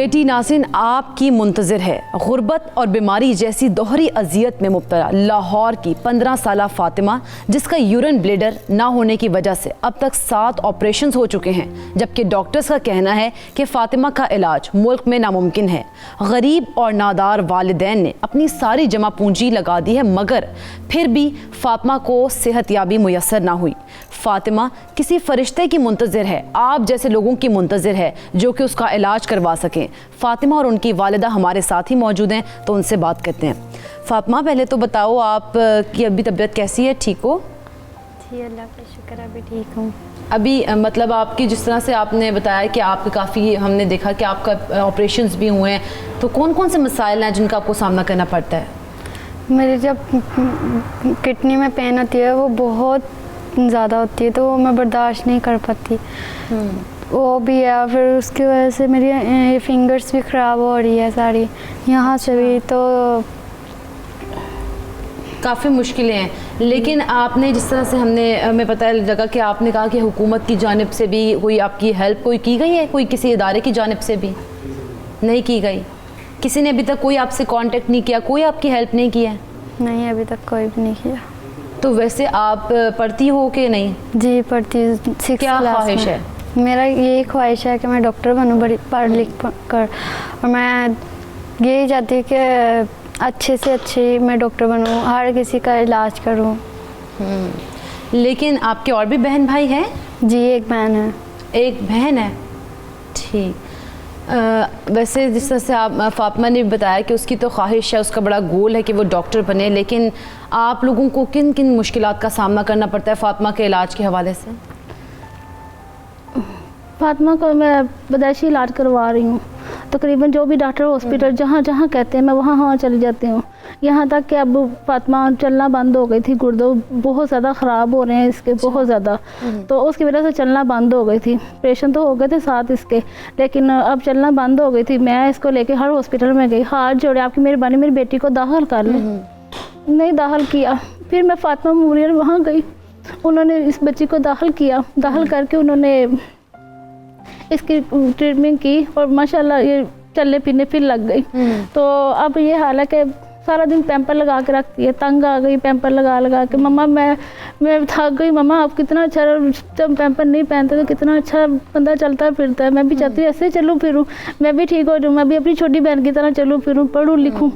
بیٹی نازن آپ کی منتظر ہے. غربت اور بیماری جیسی دوہری اذیت میں مبتلا لاہور کی 15 سالہ فاطمہ، جس کا یورین بلیڈر نہ ہونے کی وجہ سے اب تک 7 آپریشنز ہو چکے ہیں، جبکہ ڈاکٹرز کا کہنا ہے کہ فاطمہ کا علاج ملک میں ناممکن ہے. غریب اور نادار والدین نے اپنی ساری جمع پونجی لگا دی ہے، مگر پھر بھی فاطمہ کو صحت یابی میسر نہ ہوئی. فاطمہ کسی فرشتے کی منتظر ہے، آپ جیسے لوگوں کی منتظر ہے جو کہ اس کا علاج کروا سکیں. فاطمہ اور ان کی والدہ ہمارے ساتھ ہی موجود ہیں، تو ان سے بات کرتے ہیں. فاطمہ، پہلے تو بتاؤ آپ کی ابھی طبیعت کیسی ہے؟ ٹھیک ہو؟ جی اللہ کا شکر، ابھی ٹھیک ہوں. ابھی مطلب آپ کی جس طرح سے آپ نے بتایا کہ آپ کے کافی، ہم نے دیکھا کہ آپ کا آپریشنز بھی ہوئے ہیں، تو کون کون سے مسائل ہیں جن کا آپ کو سامنا کرنا پڑتا ہے؟ میری جب کڈنی میں پین ہوتی ہے وہ بہت زیادہ ہوتی ہے، تو وہ میں برداشت نہیں کر پاتی. وہ بھی ہے، پھر اس کی وجہ سے میری فنگرز بھی خراب ہو رہی ہے ساری یہاں سے بھی، تو کافی مشکلیں ہیں. لیکن آپ نے جس طرح سے ہمیں پتہ لگا کہ آپ نے کہا کہ حکومت کی جانب سے بھی کوئی آپ کی ہیلپ کوئی کی گئی ہے؟ کوئی کسی ادارے کی جانب سے بھی نہیں کی گئی؟ کسی نے ابھی تک کوئی آپ سے کانٹیکٹ نہیں کیا، کوئی آپ کی ہیلپ نہیں کی ہے؟ نہیں، ابھی تک کوئی بھی نہیں کیا. تو ویسے آپ پڑھتی ہو کہ نہیں؟ جی پڑھتی ہوں. 6 کیا خواہش ہے؟ میرا یہی خواہش ہے کہ میں ڈاکٹر بنوں، بڑی پڑھ لکھ کر، اور میں یہی چاہتی ہوں کہ اچھے سے اچھی میں ڈاکٹر بنوں، ہر کسی کا علاج کروں. لیکن آپ کے اور بھی بہن بھائی ہیں؟ جی ایک بہن ہے. ایک بہن ہے، ٹھیک. ویسے جس طرح سے آپ فاطمہ نے بتایا کہ اس کی تو خواہش ہے، اس کا بڑا گول ہے کہ وہ ڈاکٹر بنے، لیکن آپ لوگوں کو کن کن مشکلات کا سامنا کرنا پڑتا ہے فاطمہ کے علاج کے حوالے سے؟ فاطمہ کو میں بدائشی علاج کروا رہی ہوں. تقریباً جو بھی ڈاکٹر ہاسپٹل جہاں جہاں کہتے ہیں میں وہاں چلی جاتی ہوں. یہاں تک کہ اب فاطمہ چلنا بند ہو گئی تھی، گردے بہت زیادہ خراب ہو رہے ہیں اس کے، بہت زیادہ، تو اس کی وجہ سے چلنا بند ہو گئی تھی. آپریشن تو ہو گئے تھے 7 اس کے، لیکن اب چلنا بند ہو گئی تھی. میں اس کو لے کے ہر ہاسپٹل میں گئی، ہاتھ جوڑے آپ کی مہربانی میری بیٹی کو داخل کر لیں. نہیں داخل کیا. پھر میں فاطمہ میموریل وہاں گئی، انہوں نے اس بچی کو داخل کیا. داخل کر کے انہوں نے اس کی ٹریٹمنٹ کی اور ماشاءاللہ یہ چلنے پھرنے پھر لگ گئی. تو اب یہ حال ہے کہ سارا دن پیمپر لگا کے رکھتی ہے، تنگ آ گئی پیمپر لگا کے. مما میں تھک گئی، مما آپ کتنا اچھا، جب پیمپر نہیں پہنتے تو کتنا اچھا بندہ چلتا پھرتا ہے. میں بھی چاہتی ہوں ایسے چلوں پھروں، میں بھی ٹھیک ہو جاؤں، میں بھی اپنی چھوٹی بہن کی طرح چلوں پھروں، پڑھوں لکھوں.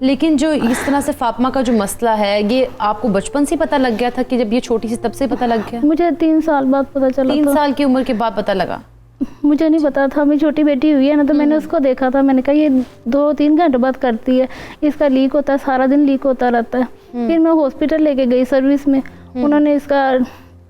لیکن جو اس طرح سے فاطمہ کا جو مسئلہ ہے، یہ آپ کو بچپن سے پتہ لگ گیا تھا کہ جب یہ چھوٹی سی تب سے پتہ لگ گیا؟ مجھے 3 سال بعد پتہ چلا. 3 سال کی عمر کے بعد پتہ لگا؟ مجھے نہیں پتا تھا. میری چھوٹی بیٹی ہوئی ہے نا، تو میں نے اس کو دیکھا تھا، میں نے کہا یہ 2-3 گھنٹے بعد کرتی ہے، اس کا لیک ہوتا ہے، سارا دن لیک ہوتا رہتا ہے. پھر میں ہاسپٹل لے کے گئی سروس میں، انہوں نے اس کا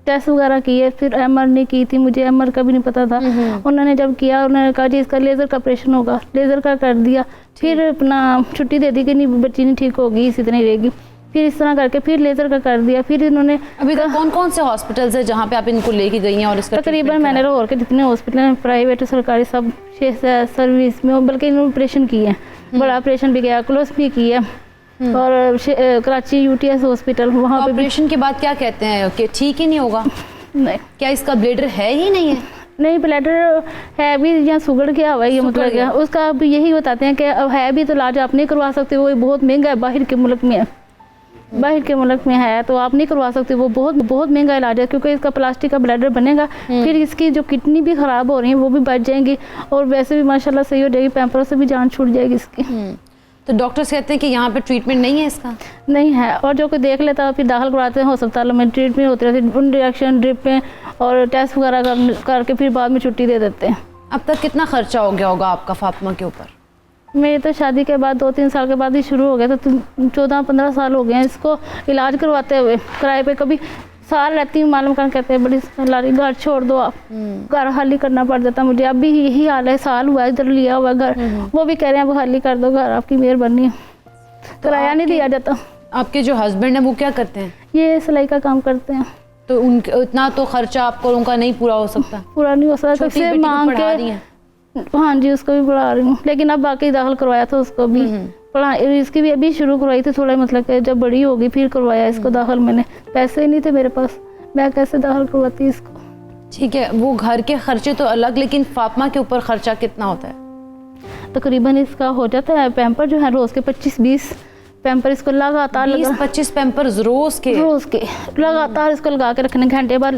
ٹیسٹ وغیرہ کیے. پھر ایم آر نہیں کی تھی، مجھے ایم آر کا بھی نہیں پتا تھا. انہوں نے جب کیا، انہوں نے کہا جی اس کا لیزر کا آپریشن ہوگا، لیزر کا کر دیا. پھر اپنا چھٹی دے دی کہ نہیں بچی نہیں ٹھیک ہوگی، اسی طرح رہے گی. پھر اس طرح کر کے پھر لیزر کا کر دیا. پھر انہوں نے ابھی تک کون کون سے ہاسپٹلز ہیں جہاں پہ آپ ان کو لے کے گئی ہیں؟ اور اس کا تقریباً میں نے لاہور کے جتنے ہاسپٹل ہیں، پرائیویٹ سرکاری، سب 6 سروس میں، بلکہ انہوں نے آپریشن کی ہے. بڑا آپریشن بھی کیا، کلوز بھی کی ہے. اور Karachi U T S hospital, وہاں پہ آپریشن کے بعد کیا کہتے ہیں کہ ٹھیک ہی نہیں ہوگا؟ نہیں. کیا اس کا بلیڈر ہے ہی نہیں ہے؟ نہیں، بلیڈر ہے بھی یا سگڑ گیا ہوا ہے، یہ مطلب کیا اس کا اب یہی بتاتے ہیں کہ اب ہے بھی تو علاج آپ نہیں کروا سکتے، وہ بہت مہنگا ہے، باہر کے ملک میں ہے، باہر کے ملک میں ہے تو آپ نہیں کروا سکتے، وہ بہت بہت مہنگا علاج ہے. کیونکہ اس کا پلاسٹک کا بلیڈر بنے گا، پھر اس کی جو کڈنی بھی خراب ہو رہی ہیں وہ بھی بچ جائیں گی، اور ویسے بھی ماشاءاللہ صحیح ہو جائے گی، پیمپروں سے بھی جان چھوٹ جائے گی اس کی. تو ڈاکٹرز کہتے ہیں کہ یہاں پہ ٹریٹمنٹ نہیں ہے اس کا؟ نہیں ہے، اور جو کوئی دیکھ لیتا ہے پھر داخل کراتے ہیں ہسپتالوں میں، ٹریٹمنٹ ہوتی رہتی ہے، انجیکشن ڈرپ میں اور ٹیسٹ وغیرہ کر کے پھر بعد میں چھٹی دے دیتے ہیں. اب تک کتنا خرچہ ہو گیا ہوگا آپ کا فاطمہ کے اوپر؟ میری تو شادی کے بعد 2-3 سال کے بعد ہی شروع ہو گیا تھا، 14-15 سال ہو گئے ہیں اس کو علاج کرواتے ہوئے. کرائے پہ کبھی سال رہتی ہوں، معلوم کر کہتے ہیں بڑی لاری گھر چھوڑ دو، آپ گھر خالی کرنا پڑ جاتا مجھے. اب بھی یہی حال ہے، سال ہوا ہے ادھر لیا ہوا گھر، وہ بھی کہہ رہے ہیں اب خالی کر دو گھر، آپ کی مہربانی ہے، کرایہ نہیں دیا جاتا. آپ کے جو ہسبینڈ ہیں وہ کیا کرتے ہیں؟ یہ سلائی کا کام کرتے ہیں. تو ان اتنا تو خرچہ آپ کو ان کا نہیں پورا ہو سکتا؟ پورا نہیں ہو سکتا، چھوٹی بیٹی کو پڑھا رہی ہیں؟ ہاں جی، اس کو بھی پڑھا رہی ہوں، لیکن اب باقی داخل کروایا تھا اس کو بھی پڑھا، اس کی بھی ابھی شروع کروائی تھی تھوڑا، مطلب کہ جب بڑی ہوگی پھر کروایا اس کو داخل. میں نے پیسے ہی نہیں تھے میرے پاس، میں کیسے داخل کرواتی اس کو. ٹھیک ہے, وہ گھر کے خرچے تو الگ, لیکن فاطمہ کے اوپر خرچہ کتنا ہوتا ہے؟ تقریباً اس کا ہو جاتا ہے پیمپر جو ہے روز کے 25-20 پیمپر اس کو لگاتار 20-25 پیمپرز روز کے لگاتار اس کو لگا کے رکھنے. گھنٹے بعد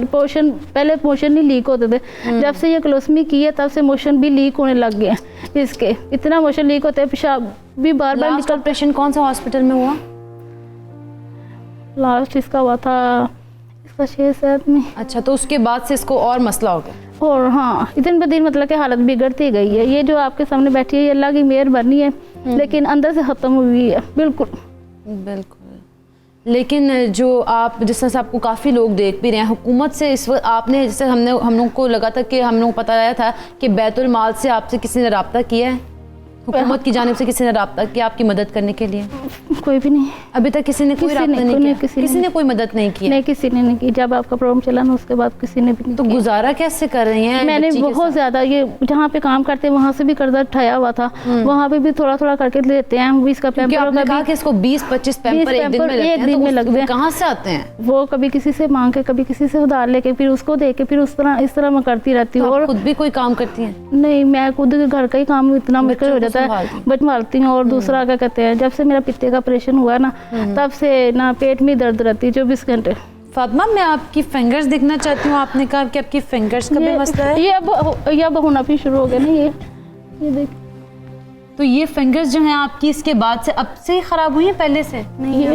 پہلے موشن نہیں لیک ہوتے تھے, جب سے یہ کلوسمی کی ہے تب سے موشن بھی لیک ہونے لگ گئے ہیں اس کے. اتنا موشن لیک ہوتا ہے, پیشاب بھی بار بار لاسٹ آپریشن کون سا ہاسپٹل میں ہوا؟ لاسٹ اس کا ہوا تھا اس کا 6-7 میں. اچھا, تو اس کے بعد سے اس کو اور مسئلہ ہو گیا. اور ہاں دن بدن مطلب کہ حالت بگڑتی گئی ہے. یہ جو آپ کے سامنے بیٹھی ہے یہ اللہ کی مہربانی ہے, لیکن اندر سے ختم ہوئی ہے بالکل. بالکل, لیکن جو آپ جس طرح سے آپ کو کافی لوگ دیکھ بھی رہے ہیں, حکومت سے اس وقت آپ نے, جیسے ہم لوگوں کو لگا تھا کہ ہم لوگوں کو پتہ آیا تھا کہ بیت المال سے آپ سے کسی نے رابطہ کیا ہے, حکومت کی جانب سے کسی نے رابطہ کیا آپ کی مدد کرنے کے لیے؟ کوئی بھی نہیں, ابھی تک کسی نے کوئی رابطہ نہیں کیا, کسی نے کوئی مدد نہیں کی؟ نہیں, کسی نے نہیں کی. جب آپ کا پروگرام چلا نا اس کے بعد کسی نے بھی نہیں. تو گزارا کیسے کر رہی ہیں؟ میں نے بہت زیادہ, یہ جہاں پہ کام کرتے ہیں وہاں سے بھی قرضہ اٹھایا ہوا تھا, وہاں پہ بھی تھوڑا تھوڑا کر کے لیتے ہیں. اس کا پیمپر آپ نے کہا کہ اس کو 20-25 پیمپر ایک دن میں لگتے ہیں, کہاں سے آتے ہیں وہ؟ کبھی کسی سے مانگ کے, کبھی کسی سے ادھار لے کے, پھر اس کو دے کے, پھر اس طرح میں کرتی رہتی ہوں. اور خود بھی کوئی کام کرتی ہیں؟ نہیں, میں خود گھر کا ہی کام اتنا مشکل ہو جاتا ہے, سنبھالتی ہوں. اور دوسرا کیا کہتے ہیں, جب سے میرا پتے کا آپریشن ہوا نا تب سے نا پیٹ میں درد رہتی 24 گھنٹے. فاطمہ, میں آپ کی فنگرز دیکھنا چاہتی ہوں. آپ نے کہا کہ آپ کی فنگرز کا بھی مسئلہ ہے. یہ اب ہونا بھی شروع ہو گیا نا, یہ دیکھ. تو یہ فنگرز جو ہیں آپ کی اس کے بعد سے اب سے خراب ہوئی ہیں پہلے سے؟ نہیں,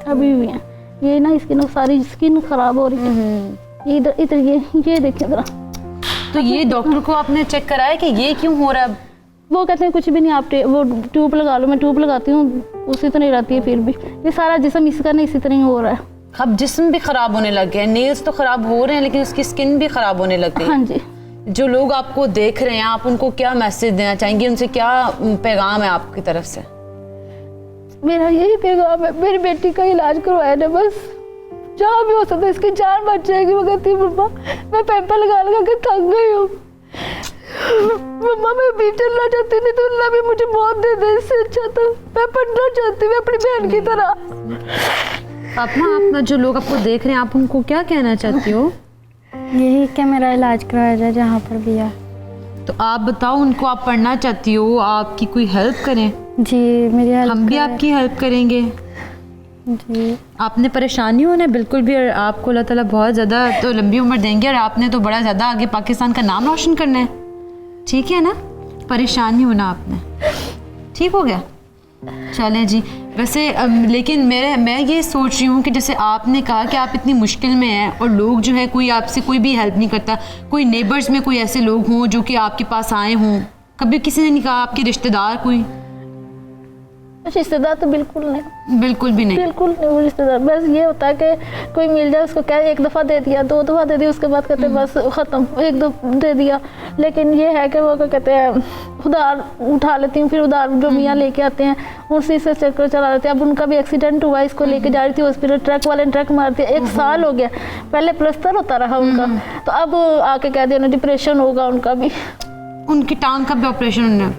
ابھی ہوئی ہیں. یہ نا اسکن, ساری اسکن خراب ہو رہی ہے. ادھر یہ دیکھیں ذرا. تو یہ ڈاکٹر کو آپ نے چیک کرایا کہ یہ کیوں ہو رہا ہے؟ وہ کہتے ہیں کچھ بھی نہیں, آپ وہ ٹیوب لگا لو. میں ٹیوب لگاتی ہوں, اسی تو نہیں رہتی ہے, پھر بھی یہ سارا جسم اس کا نہیں اسی طرح ہی ہو رہا ہے. اب جسم بھی خراب ہونے لگ گیا ہے, نیلز تو خراب ہو رہے ہیں لیکن اس کی اسکن بھی خراب ہونے لگ گئی. ہاں جی. جو لوگ آپ کو دیکھ رہے ہیں, آپ ان کو کیا میسج دینا چاہیں گے, ان سے کیا پیغام ہے آپ کی طرف سے؟ میرا یہی پیغام ہے, میری بیٹی کا علاج کروایا نا, بس جہاں بھی ہو سکتا ہے اس کی جان بچ جائے گی. وہ کہتی ہے مما میں پیمپر لگا کے تھک گئی ہوں, مما میں بھی چلنا چاہتی نہیں تو اللہ بھی مجھے بہت دے دے, اس سے اچھا تھا میں پڑھنا چاہتی ہوں اپنی بہن کی طرح. آپ جو لوگ آپ کو دیکھ رہے ہیں, آپ ان کو کیا کہنا چاہتی ہو؟ یہی کہ میرا علاج کرایا جائے جہاں پر بھی ہے. تو آپ بتاؤ, ان کو آپ پڑھنا چاہتی ہو, آپ کی کوئی ہیلپ کریں؟ جی میری ہیلپ, ہم بھی آپ کی ہیلپ کریں گے. جی آپ نے پریشانی ہونا بالکل بھی, اور آپ کو اللہ تعالیٰ بہت زیادہ تو لمبی عمر دیں گے, اور آپ نے تو بڑا زیادہ آگے پاکستان کا نام روشن کرنا ہے. ٹھیک ہے نا, پریشانی ہونا آپ نے, ٹھیک ہو گیا. چلیں جی. ویسے لیکن میں یہ سوچ رہی ہوں کہ جیسے آپ نے کہا کہ آپ اتنی مشکل میں ہیں اور لوگ جو ہے کوئی آپ سے کوئی بھی ہیلپ نہیں کرتا, کوئی نیبرز میں کوئی ایسے لوگ ہوں جو کہ آپ کے پاس آئے ہوں, کبھی کسی نے نہیں کہا آپ کے رشتہ دار کوئی؟ رشتہ دار تو بالکل نہیں, بالکل بھی نہیں, بالکل نہیں رشتہ دار. بس یہ ہوتا ہے کہ کوئی مل جائے, اس کو کہہ ایک دفعہ دے دیا, 2 دفعہ دے دیا, اس کے بعد کہتے ہیں بس ختم, ایک دفعہ دے دیا. لیکن یہ ہے کہ وہ کہتے ہیں ادھار اٹھا لیتی ہوں, پھر ادھار جو میاں لے کے آتے ہیں اسی سے چکر چلا لیتے ہیں. اب ان کا بھی ایکسیڈنٹ ہوا, اس کو لے کے جا رہی تھی ہاسپٹل, ٹرک والے نے ٹرک مارتے, 1 سال ہو گیا. پہلے پلستر ہوتا رہا ان کا, تو اب آ کے کہہ دیا ڈپریشن ہوگا ان کا بھی. ان کی ٹانگ کا بھی آپریشن ہونا,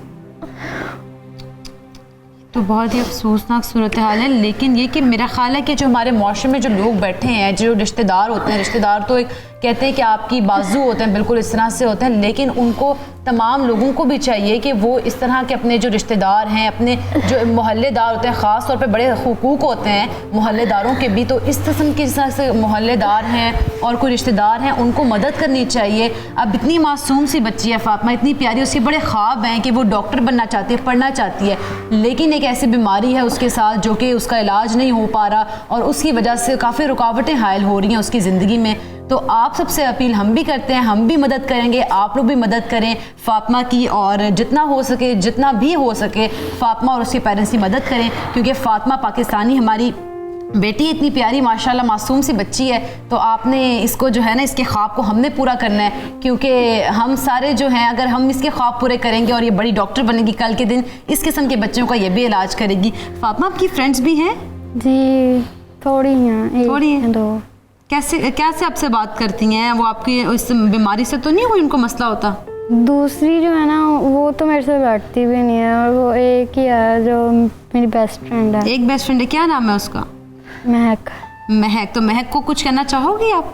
تو بہت ہی افسوسناک صورتحال ہے. لیکن یہ کہ میرا خیال ہے کہ جو ہمارے معاشرے میں جو لوگ بیٹھے ہیں, جو رشتہ دار ہوتے ہیں, رشتہ دار تو کہتے ہیں کہ آپ کی بازو ہوتے ہیں, بالکل اس طرح سے ہوتے ہیں, لیکن ان کو تمام لوگوں کو بھی چاہیے کہ وہ اس طرح کے اپنے جو رشتہ دار ہیں, اپنے جو محلے دار ہوتے ہیں, خاص طور پہ بڑے حقوق ہوتے ہیں محلے داروں کے بھی, تو اس قسم کی جس طرح سے محلے دار ہیں اور کوئی رشتہ دار ہیں ان کو مدد کرنی چاہیے. اب اتنی معصوم سی بچی ہے فاطمہ, اتنی پیاری, اس کے بڑے خواب ہیں کہ وہ ڈاکٹر بننا چاہتی ہے, پڑھنا چاہتی ہے, لیکن ایک ایسی بیماری ہے اس کے ساتھ جو کہ اس کا علاج نہیں ہو پا رہا, اور اس کی وجہ سے کافی رکاوٹیں حائل ہو رہی ہیں اس کی زندگی میں. تو آپ سب سے اپیل ہم بھی کرتے ہیں, ہم بھی مدد کریں گے, آپ لوگ بھی مدد کریں فاطمہ کی, اور جتنا ہو سکے, جتنا بھی ہو سکے فاطمہ اور اس کے پیرنٹس کی مدد کریں, کیونکہ فاطمہ پاکستانی ہماری بیٹی اتنی پیاری ماشاءاللہ معصوم سی بچی ہے. تو آپ نے اس کو جو ہے نا, اس کے خواب کو ہم نے پورا کرنا ہے, کیونکہ ہم سارے جو ہیں اگر ہم اس کے خواب پورے کریں گے اور یہ بڑی ڈاکٹر بنے گی, کل کے دن اس قسم کے بچوں کا یہ بھی علاج کرے گی. فاطمہ آپ کی فرینڈس بھی ہیں؟ جی تھوڑی ہیں, تھوڑی ہیں. 2. کیسے آپ سے بات کرتی ہیں؟ وہ آپ کی اس بیماری سے تو نہیں کوئی ان کو مسئلہ ہوتا؟ دوسری جو ہے نا وہ تو میرے سے بیٹھتی بھی نہیں ہے, اور وہ ایک ہی ہے جو میری بیسٹ فرینڈ ہے. ایک بیسٹ فرینڈ ہے, کیا نام ہے اس کا؟ مہک. مہک. تو مہک کو کچھ کہنا چاہو گی آپ؟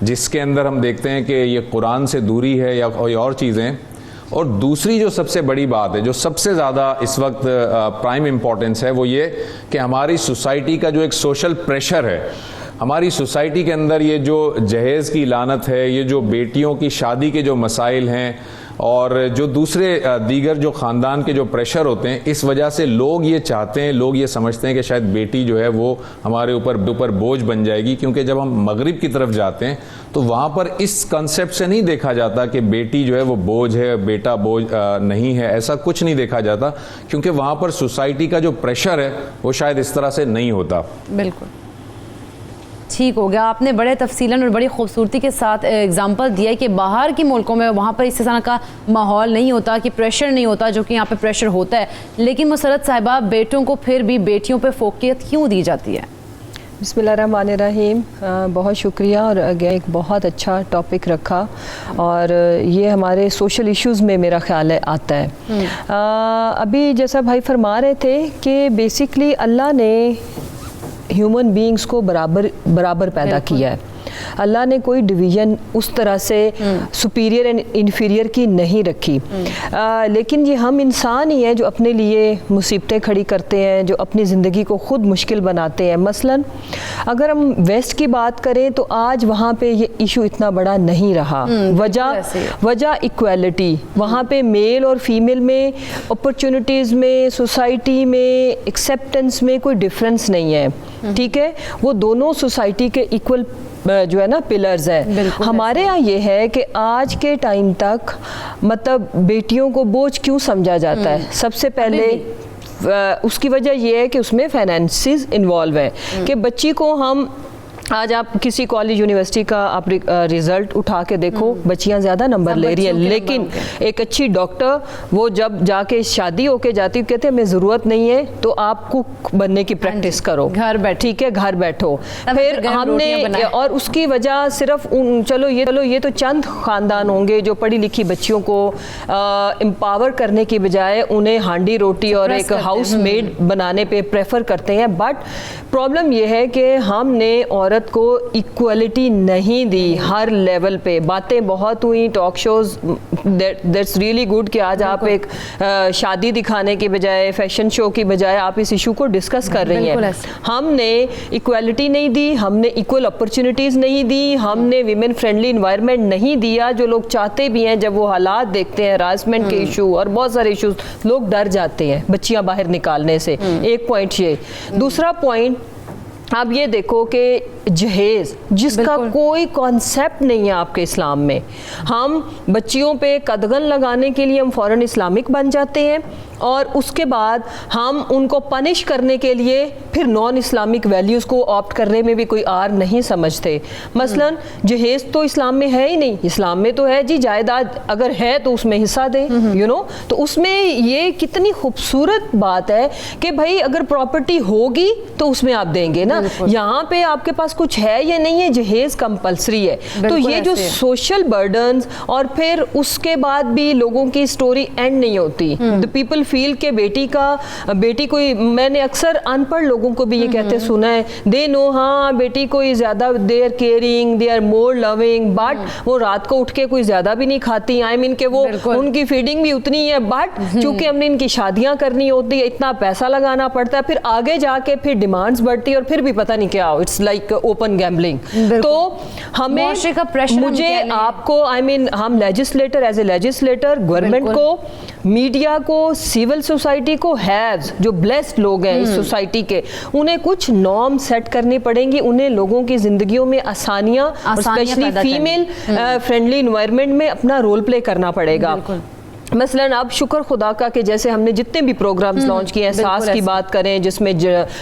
جس کے اندر ہم دیکھتے ہیں کہ یہ قرآن سے دوری ہے یا کوئی اور چیزیں. اور دوسری جو سب سے بڑی بات ہے, جو سب سے زیادہ اس وقت پرائم امپورٹنس ہے, وہ یہ کہ ہماری سوسائٹی کا جو ایک سوشل پریشر ہے, ہماری سوسائٹی کے اندر یہ جو جہیز کی لعنت ہے, یہ جو بیٹیوں کی شادی کے جو مسائل ہیں, اور جو دوسرے دیگر جو خاندان کے جو پریشر ہوتے ہیں, اس وجہ سے لوگ یہ چاہتے ہیں, لوگ یہ سمجھتے ہیں کہ شاید بیٹی جو ہے وہ ہمارے اوپر بوجھ بن جائے گی. کیونکہ جب ہم مغرب کی طرف جاتے ہیں تو وہاں پر اس کنسیپٹ سے نہیں دیکھا جاتا کہ بیٹی جو ہے وہ بوجھ ہے, بیٹا بوجھ نہیں ہے, ایسا کچھ نہیں دیکھا جاتا, کیونکہ وہاں پر سوسائٹی کا جو پریشر ہے وہ شاید اس طرح سے نہیں ہوتا. بالکل ٹھیک ہو گیا. آپ نے بڑے تفصیلاً اور بڑی خوبصورتی کے ساتھ اگزامپل دیا ہے کہ باہر کے ملکوں میں وہاں پر اس طرح کا ماحول نہیں ہوتا, کہ پریشر نہیں ہوتا جو کہ یہاں پہ پریشر ہوتا ہے. لیکن مسرت صاحبہ, بیٹوں کو پھر بھی بیٹیوں پہ فوقیت کیوں دی جاتی ہے؟ بسم اللہ الرحمن الرحیم. بہت شکریہ, اور ایک بہت اچھا ٹاپک رکھا, اور یہ ہمارے سوشل ایشوز میں میرا خیال ہے آتا ہے. ابھی جیسا بھائی فرما رہے تھے کہ بیسکلی اللہ نے ہیومن بینگز کو برابر پیدا کیا ہے. اللہ نے کوئی ڈویژن اس طرح سے سپیریئر اینڈ انفیریئر کی نہیں رکھی. لیکن یہ ہم انسان ہی ہیں جو اپنے لیے مصیبتیں کھڑی کرتے ہیں, جو اپنی زندگی کو خود مشکل بناتے ہیں. مثلاً اگر ہم ویسٹ کی بات کریں تو آج وہاں پہ یہ ایشو اتنا بڑا نہیں رہا. وجہ ایکویلٹی, وہاں پہ میل اور فیمیل میں اپرچونٹیز میں, سوسائٹی میں, ایکسیپٹنس میں کوئی ڈفرینس نہیں ہے. ٹھیک ہے, وہ دونوں سوسائٹی کے ایکول جو ہے نا پلرز ہیں. ہمارے ہاں یہ ہے کہ آج کے ٹائم تک مطلب بیٹیوں کو بوجھ کیوں سمجھا جاتا ہے؟ سب سے پہلے اس کی وجہ یہ ہے کہ اس میں فائنینسز انوالو ہیں, کہ بچی کو ہم آج آپ کسی کالج یونیورسٹی کا آپ ریزلٹ اٹھا کے دیکھو, بچیاں زیادہ نمبر لے رہی ہیں, لیکن ایک اچھی ڈاکٹر وہ جب جا کے شادی ہو کے جاتی کہتے ہیں ہمیں ضرورت نہیں ہے تو آپ کوک بننے کی پریکٹس کرو, گھر بیٹھو, ٹھیک ہے, گھر بیٹھو. پھر ہم نے, اور اس کی وجہ صرف چلو یہ تو چند خاندان ہوں گے جو پڑھی لکھی بچیوں کو امپاور کرنے کی بجائے انہیں ہانڈی روٹی اور ایک ہاؤس میڈ بنانے پہ پریفر کرتے ہیں. بٹ پرابلم یہ ہے کہ ہم نے عورت کو ایکویلٹی نہیں دی ہر لیول پہ. باتیں بہت ہوئی, talk shows, that's really good کہ آج آپ ایک شادی دکھانے کے بجائے, فیشن شو کی بجائے آپ اس ایشو کو ڈسکس کر رہی ہیں. ہم نے ایکویلٹی نہیں دی, ہم نے ایکول اپرچونٹیز نہیں دی, ہم نے ویمن فرینڈلی انوائرمنٹ نہیں دیا جو لوگ چاہتے بھی ہیں. جب وہ حالات دیکھتے ہیں, ہراسمنٹ کے ایشو اور بہت سارے ایشوز, لوگ ڈر جاتے ہیں بچیاں باہر نکالنے سے. ایک پوائنٹ یہ. دوسرا پوائنٹ آپ یہ دیکھو کہ جہیز جس کا کوئی کانسیپٹ نہیں ہے آپ کے اسلام میں, ہم بچیوں پہ قدغن لگانے کے لیے ہم فوراً اسلامک بن جاتے ہیں, اور اس کے بعد ہم ان کو پنش کرنے کے لیے پھر نان اسلامک ویلیوز کو آپٹ کرنے میں بھی کوئی آر نہیں سمجھتے. مثلاً جہیز تو اسلام میں ہے ہی نہیں. اسلام میں تو ہے جی جائیداد اگر ہے تو اس میں حصہ دیں, تو اس میں یہ کتنی خوبصورت بات ہے کہ بھائی اگر پراپرٹی ہوگی تو اس میں آپ دیں گے نا. یہاں پہ آپ کے پاس کچھ ہے یا نہیں ہے, جہیز کمپلسری ہے. تو یہ جو سوشل برڈنز, اور پھر اس کے بعد بھی لوگوں کی سٹوری اینڈ نہیں ہوتی. دی پیپل فیل کہ بیٹی کوئی, میں نے اکثر ان پڑھ لوگوں کو بھی یہ کہتے سنا ہے, دے نو ہاں بیٹی کوئی زیادہ they are caring, they are more loving, but وہ رات کو اٹھ کے کوئی زیادہ بھی نہیں کھاتی. آئی مین کہ وہ ان کی فیڈنگ بھی اتنی ہے, بٹ چونکہ ہم نے ان کی شادیاں کرنی ہوتی ہے, اتنا پیسہ لگانا پڑتا ہے, پھر آگے جا کے پھر ڈیمانڈز بڑھتی ہے, اور پھر بھی پتہ نہیں کیا, اٹس لائک اوپن گیمبلنگ. تو ہمیں, مجھے, آپ کو, آئی مین ہم legislator, as a legislator, government کو, میڈیا کو, سول سوسائٹی کو, ہیوز جو بلیسڈ لوگ ہیں اس سوسائٹی کے, انہیں کچھ نارم سیٹ کرنی پڑیں گی. انہیں لوگوں کی زندگیوں میں آسانیاں, اسپیشلی فیمیل فرینڈلی انوائرمنٹ میں اپنا رول پلے کرنا پڑے گا. مثلاً اب شکر خدا کا کہ جیسے ہم نے جتنے بھی پروگرامز لانچ کیے ہیں, ساس کی بات کریں, جس میں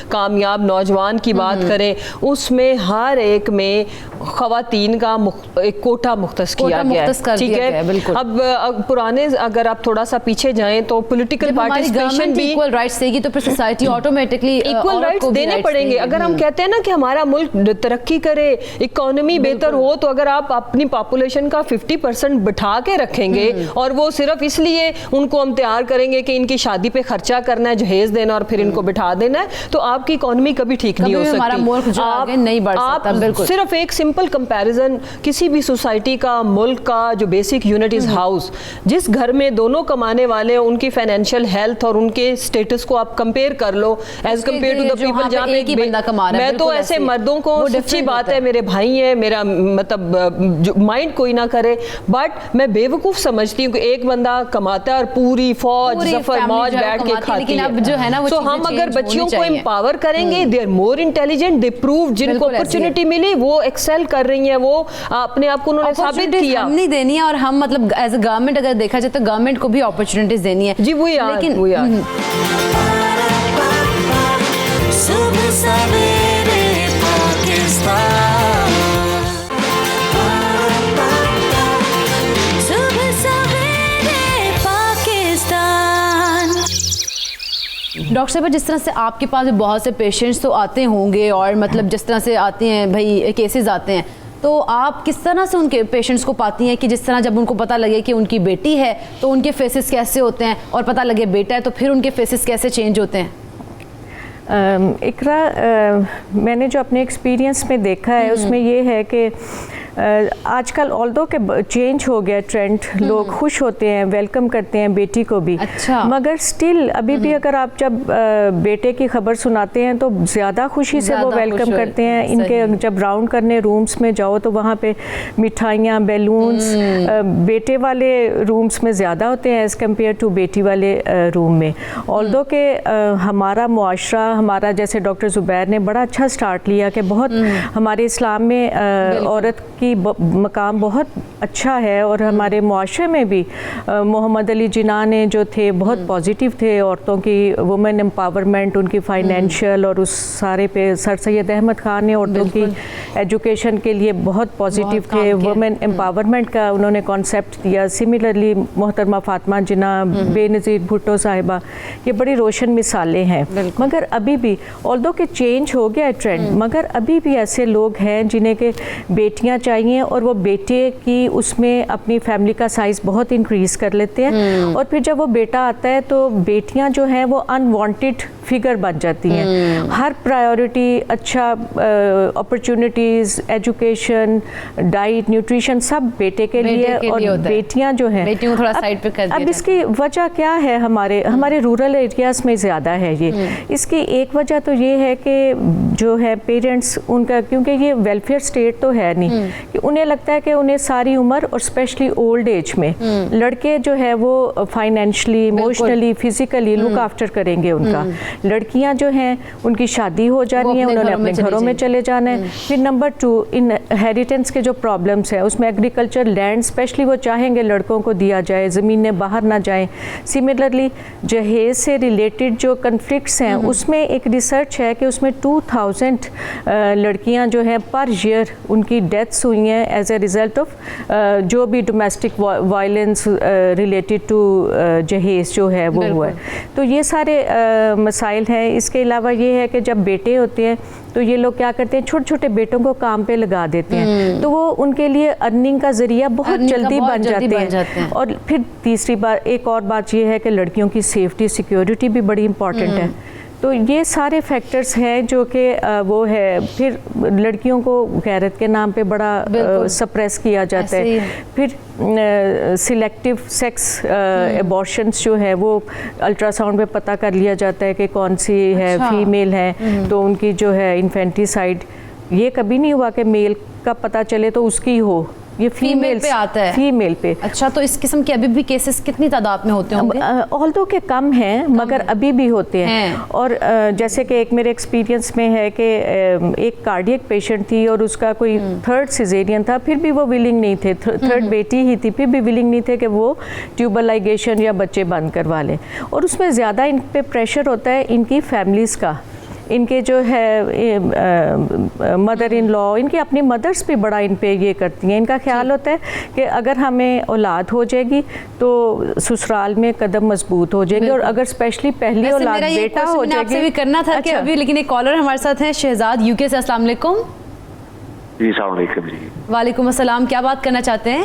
کامیاب نوجوان کی بات کریں, اس میں ہر ایک میں خواتین کا ایک کوٹا مختص کیا گیا ہے. ٹھیک ہے, اب پرانے اگر آپ تھوڑا سا پیچھے جائیں تو پولیٹیکل پارٹیسپیشن بھی ایکول رائٹس دے گی تو پھر سوسائٹی آٹومیٹکلی ایکول رائٹس دینے پڑیں گے. اگر ہم کہتے ہیں نا کہ ہمارا ملک ترقی کرے, اکانومی بہتر ہو, تو اگر آپ اپنی پاپولیشن کا 50% بٹھا کے رکھیں گے اور وہ صرف اس اس لیے ان کو ہم تیار کریں گے کہ ان کی شادی پہ خرچہ کرنا ہے, جہیز دینا اور پھر ان کو بٹھا دینا ہے, تو آپ کی اکانومی کبھی ٹھیک نہیں ہو سکتی. ہمارا ملک جو آگے نہیں بڑھ سکتا. بالکل صرف ایک سمپل کمپیریزن کسی بھی سوسائٹی کا, ملک کا جو بیسک یونٹ از ہاؤس, جس گھر میں دونوں کمانے والے ہیں ان کی فائنینشیل ہیلتھ اور ان کے سٹیٹس کو آپ کمپیئر کر لو as compare to the people جہاں پہ ایک بندہ کما رہا ہے. میں تو ایسے مردوں کو, سچی بات ہے, میرے بھائی ہیں, میرا مطلب مائنڈ کوئی نہ کرے, بٹ میں بے وقوف سمجھتی ہوں کہ ایک بندہ کماتا ہے اور پوری فوج ظفر موج بیٹھ کے کھاتی ہے. تو ہم اگر بچیوں کو امپاور کریں گے, they are more intelligent, they prove, جن کو اپرچونٹی ملی وہ ایکسل کر رہی ہیں, وہ اپنے آپ کو انہوں نے ثابت کیا. ہم نہیں دینی ہے, اور ہم مطلب ایز اے گورنمنٹ اگر دیکھا جائے تو گورنمنٹ کو بھی اپرچونٹیز دینی ہے. جی وہی لیکن صبح سویرے پاکستان, صبح سویرے پاکستان. ڈاکٹر صاحب, جس طرح سے آپ کے پاس بھی بہت سے پیشنٹس تو آتے ہوں گے, اور مطلب جس طرح سے آتے ہیں بھائی کیسز آتے ہیں, تو آپ کس طرح سے ان کے پیشنٹس کو پاتی ہیں کہ جس طرح جب ان کو پتہ لگے کہ ان کی بیٹی ہے تو ان کے فیسز کیسے ہوتے ہیں, اور پتہ لگے بیٹا ہے تو پھر ان کے فیسز کیسے چینج ہوتے ہیں؟ اقرا, میں نے جو اپنے ایکسپیرینس میں دیکھا ہے اس میں یہ ہے کہ آج کل آلدو کہ چینج ہو گیا ٹرینڈ, لوگ خوش ہوتے ہیں, ویلکم کرتے ہیں بیٹی کو بھی, مگر سٹل ابھی بھی اگر آپ جب بیٹے کی خبر سناتے ہیں تو زیادہ خوشی سے وہ ویلکم کرتے ہیں. ان کے جب راؤنڈ کرنے رومز میں جاؤ تو وہاں پہ مٹھائیاں, بیلونز بیٹے والے رومز میں زیادہ ہوتے ہیں ایز کمپیئر ٹو بیٹی والے روم میں. آلدو کہ ہمارا معاشرہ, ہمارا جیسے ڈاکٹر زبیر نے بڑا اچھا سٹارٹ لیا کہ بہت ہمارے اسلام میں عورت کی مقام بہت اچھا ہے, اور ہمارے معاشرے میں بھی محمد علی جناح نے جو تھے بہت پازیٹیو تھے عورتوں کی وومن امپاورمنٹ, ان کی فائنینشیل, اور اس سارے پہ سر سید احمد خان نے عورتوں کی ایجوکیشن کے لیے بہت پازیٹیو تھے, وومن امپاورمنٹ کا انہوں نے کانسیپٹ دیا. سملرلی محترمہ فاطمہ جناح, بے نظیر بھٹو صاحبہ, یہ بڑی روشن مثالیں ہیں. مگر ابھی بھی آلدو کہ چینج ہو گیا ہے ٹرینڈ, مگر ابھی بھی ایسے لوگ ہیں جنہیں کہ بیٹیاں چاہیے, اور وہ بیٹے کی اس میں اپنی فیملی کا سائز بہت انکریز کر لیتے ہیں, اور پھر جب وہ بیٹا آتا ہے تو بیٹیاں جو ہیں وہ انوانٹیڈ فگر بن جاتی ہیں. ہر پرائیورٹی, اچھا اپرچونٹیز, ایجوکیشن, ڈائٹ, نیوٹریشن سب بیٹے کے لیے, اور بیٹیاں جو ہیں اب اس کی وجہ کیا ہے, ہمارے رورل ایریاز میں زیادہ ہے یہ. اس کی ایک وجہ تو یہ ہے کہ جو ہے پیرنٹس ان کا, کیونکہ یہ ویلفیئر اسٹیٹ تو ہے نہیں, کہ انہیں لگتا ہے کہ انہیں ساری عمر, اور اسپیشلی اولڈ ایج میں لڑکے جو ہے وہ financially, emotionally, physically look after کریں گے ان کا. لڑکیاں جو ہیں ان کی شادی ہو جانی ہے, انہوں نے اپنے گھروں میں چلے جانا ہے. پھر نمبر 2, انہیریٹنس کے جو پرابلمس ہیں اس میں ایگریکلچر لینڈ اسپیشلی وہ چاہیں گے لڑکوں کو دیا جائے, زمینیں باہر نہ جائیں. سملرلی جہیز سے ریلیٹڈ جو کنفلکٹس ہیں اس میں ایک ریسرچ ہے کہ اس میں 2000 لڑکیاں جو ہیں پر ایئر ان کی ڈیتھس ہوئی ہیں ایز اے ریزلٹ آف جو بھی ڈومیسٹک وائلنس ریلیٹڈ ٹو جہیز جو ہے وہ ہوا ہے. تو یہ سارے مسائل ہیں. اس کے علاوہ یہ ہے کہ جب بیٹے ہوتے ہیں تو یہ لوگ کیا کرتے ہیں, چھوٹے چھوٹے بیٹوں کو کام پہ لگا دیتے ہیں, تو وہ ان کے لیے ارننگ کا ذریعہ بہت جلدی بن جاتے ہیں. اور پھر تیسری بات, ایک اور بات یہ ہے کہ لڑکیوں کی سیفٹی, سیکیورٹی بھی بڑی امپورٹنٹ ہے. تو یہ سارے فیکٹرز ہیں جو کہ وہ ہے. پھر لڑکیوں کو غیرت کے نام پہ بڑا سپریس کیا جاتا ہے. پھر سلیکٹیو سیکس ایبارشنز جو ہے وہ الٹرا ساؤنڈ پہ پتہ کر لیا جاتا ہے کہ کون سی ہے, فیمیل ہے تو ان کی جو ہے انفینٹیسائڈ. یہ کبھی نہیں ہوا کہ میل کا پتہ چلے تو اس کی ہو, یہ فیمیل پہ آتا ہے, فیمیل پہ. اچھا, تو اس قسم کے ابھی بھی کیسز کتنی تعداد میں ہوتے ہوں گے؟ آلدو کہ کم ہیں مگر ابھی بھی ہوتے ہیں. اور جیسے کہ ایک میرے ایکسپیرینس میں ہے کہ ایک کارڈیک پیشنٹ تھی اور اس کا کوئی 3rd سیزیرین تھا, پھر بھی وہ ولنگ نہیں تھے, 3rd بیٹی ہی تھی, پھر بھی ولنگ نہیں تھے کہ وہ ٹیوبر لائگیشن یا بچے بند کروا لیں. اور اس میں زیادہ ان پہ پریشر ہوتا ہے ان کی فیملیز کا, ان کے جو ہے مدر ان لا, ان کی اپنی مدرس بھی بڑا ان پہ یہ کرتی ہیں. ان کا خیال ہوتا ہے کہ اگر ہمیں اولاد ہو جائے گی تو سسرال میں قدم مضبوط ہو جائیں گے, اور اگر اسپیشلی پہلی اولاد بیٹا ہو جائے گی. بھی کرنا تھا کہ ابھی, لیکن ایک کالر ہمارے ساتھ ہیں شہزاد یو کے سے. السلام علیکم. جی السلام علیکم. جی وعلیکم السلام, کیا بات کرنا چاہتے ہیں؟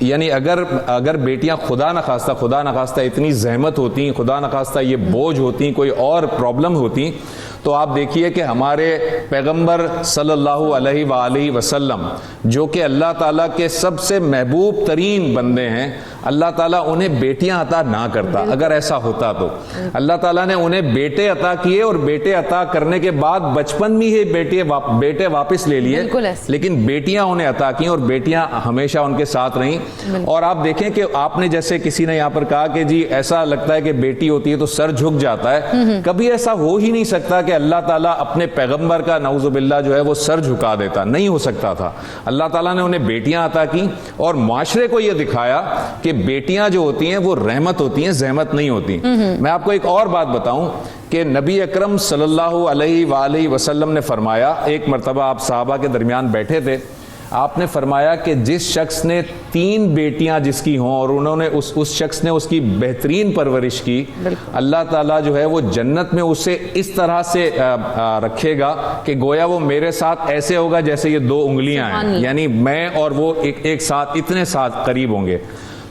یعنی اگر بیٹیاں خدا نخواستہ اتنی زحمت ہوتی، خدا نخواستہ یہ بوجھ ہوتی، کوئی اور پرابلم ہوتی، تو آپ دیکھیے کہ ہمارے پیغمبر صلی اللہ علیہ وآلہ وسلم جو کہ اللہ تعالیٰ کے سب سے محبوب ترین بندے ہیں، اللہ تعالیٰ انہیں بیٹیاں عطا نہ کرتا اگر ایسا ہوتا تو۔ اللہ تعالیٰ نے انہیں بیٹے عطا کیے، اور بیٹے عطا کرنے کے بعد بچپن میں ہی بیٹے واپس لے لیے، لیکن بیٹیاں انہیں عطا کی اور بیٹیاں ہمیشہ ان کے ساتھ رہیں۔ اور آپ دیکھیں کہ آپ نے جیسے کسی نے یہاں پر کہا کہ جی ایسا لگتا ہے کہ بیٹی ہوتی ہے تو سر جھک جاتا ہے، کبھی ایسا ہو ہی نہیں سکتا کہ اللہ تعالیٰ اپنے پیغمبر کا نعوذ باللہ جو ہے وہ سر جھکا دیتا، نہیں ہو سکتا تھا۔ اللہ تعالیٰ نے انہیں بیٹیاں عطا کی اور معاشرے کو یہ دکھایا کہ بیٹیاں جو ہوتی ہیں وہ رحمت ہوتی ہیں، زحمت نہیں ہوتی۔ میں آپ کو ایک اور بات بتاؤں کہ نبی اکرم صلی اللہ علیہ وآلہ وسلم نے فرمایا، ایک مرتبہ آپ صحابہ کے درمیان بیٹھے تھے، آپ نے فرمایا کہ جس شخص نے 3 بیٹیاں جس کی ہوں اور انہوں نے اس شخص نے اس کی بہترین پرورش کی، اللہ تعالیٰ جو ہے وہ جنت میں اسے اس طرح سے رکھے گا کہ گویا وہ میرے ساتھ ایسے ہوگا جیسے یہ 2 انگلیاں ہیں، یعنی میں اور وہ ایک ساتھ اتنے ساتھ قریب ہوں گے۔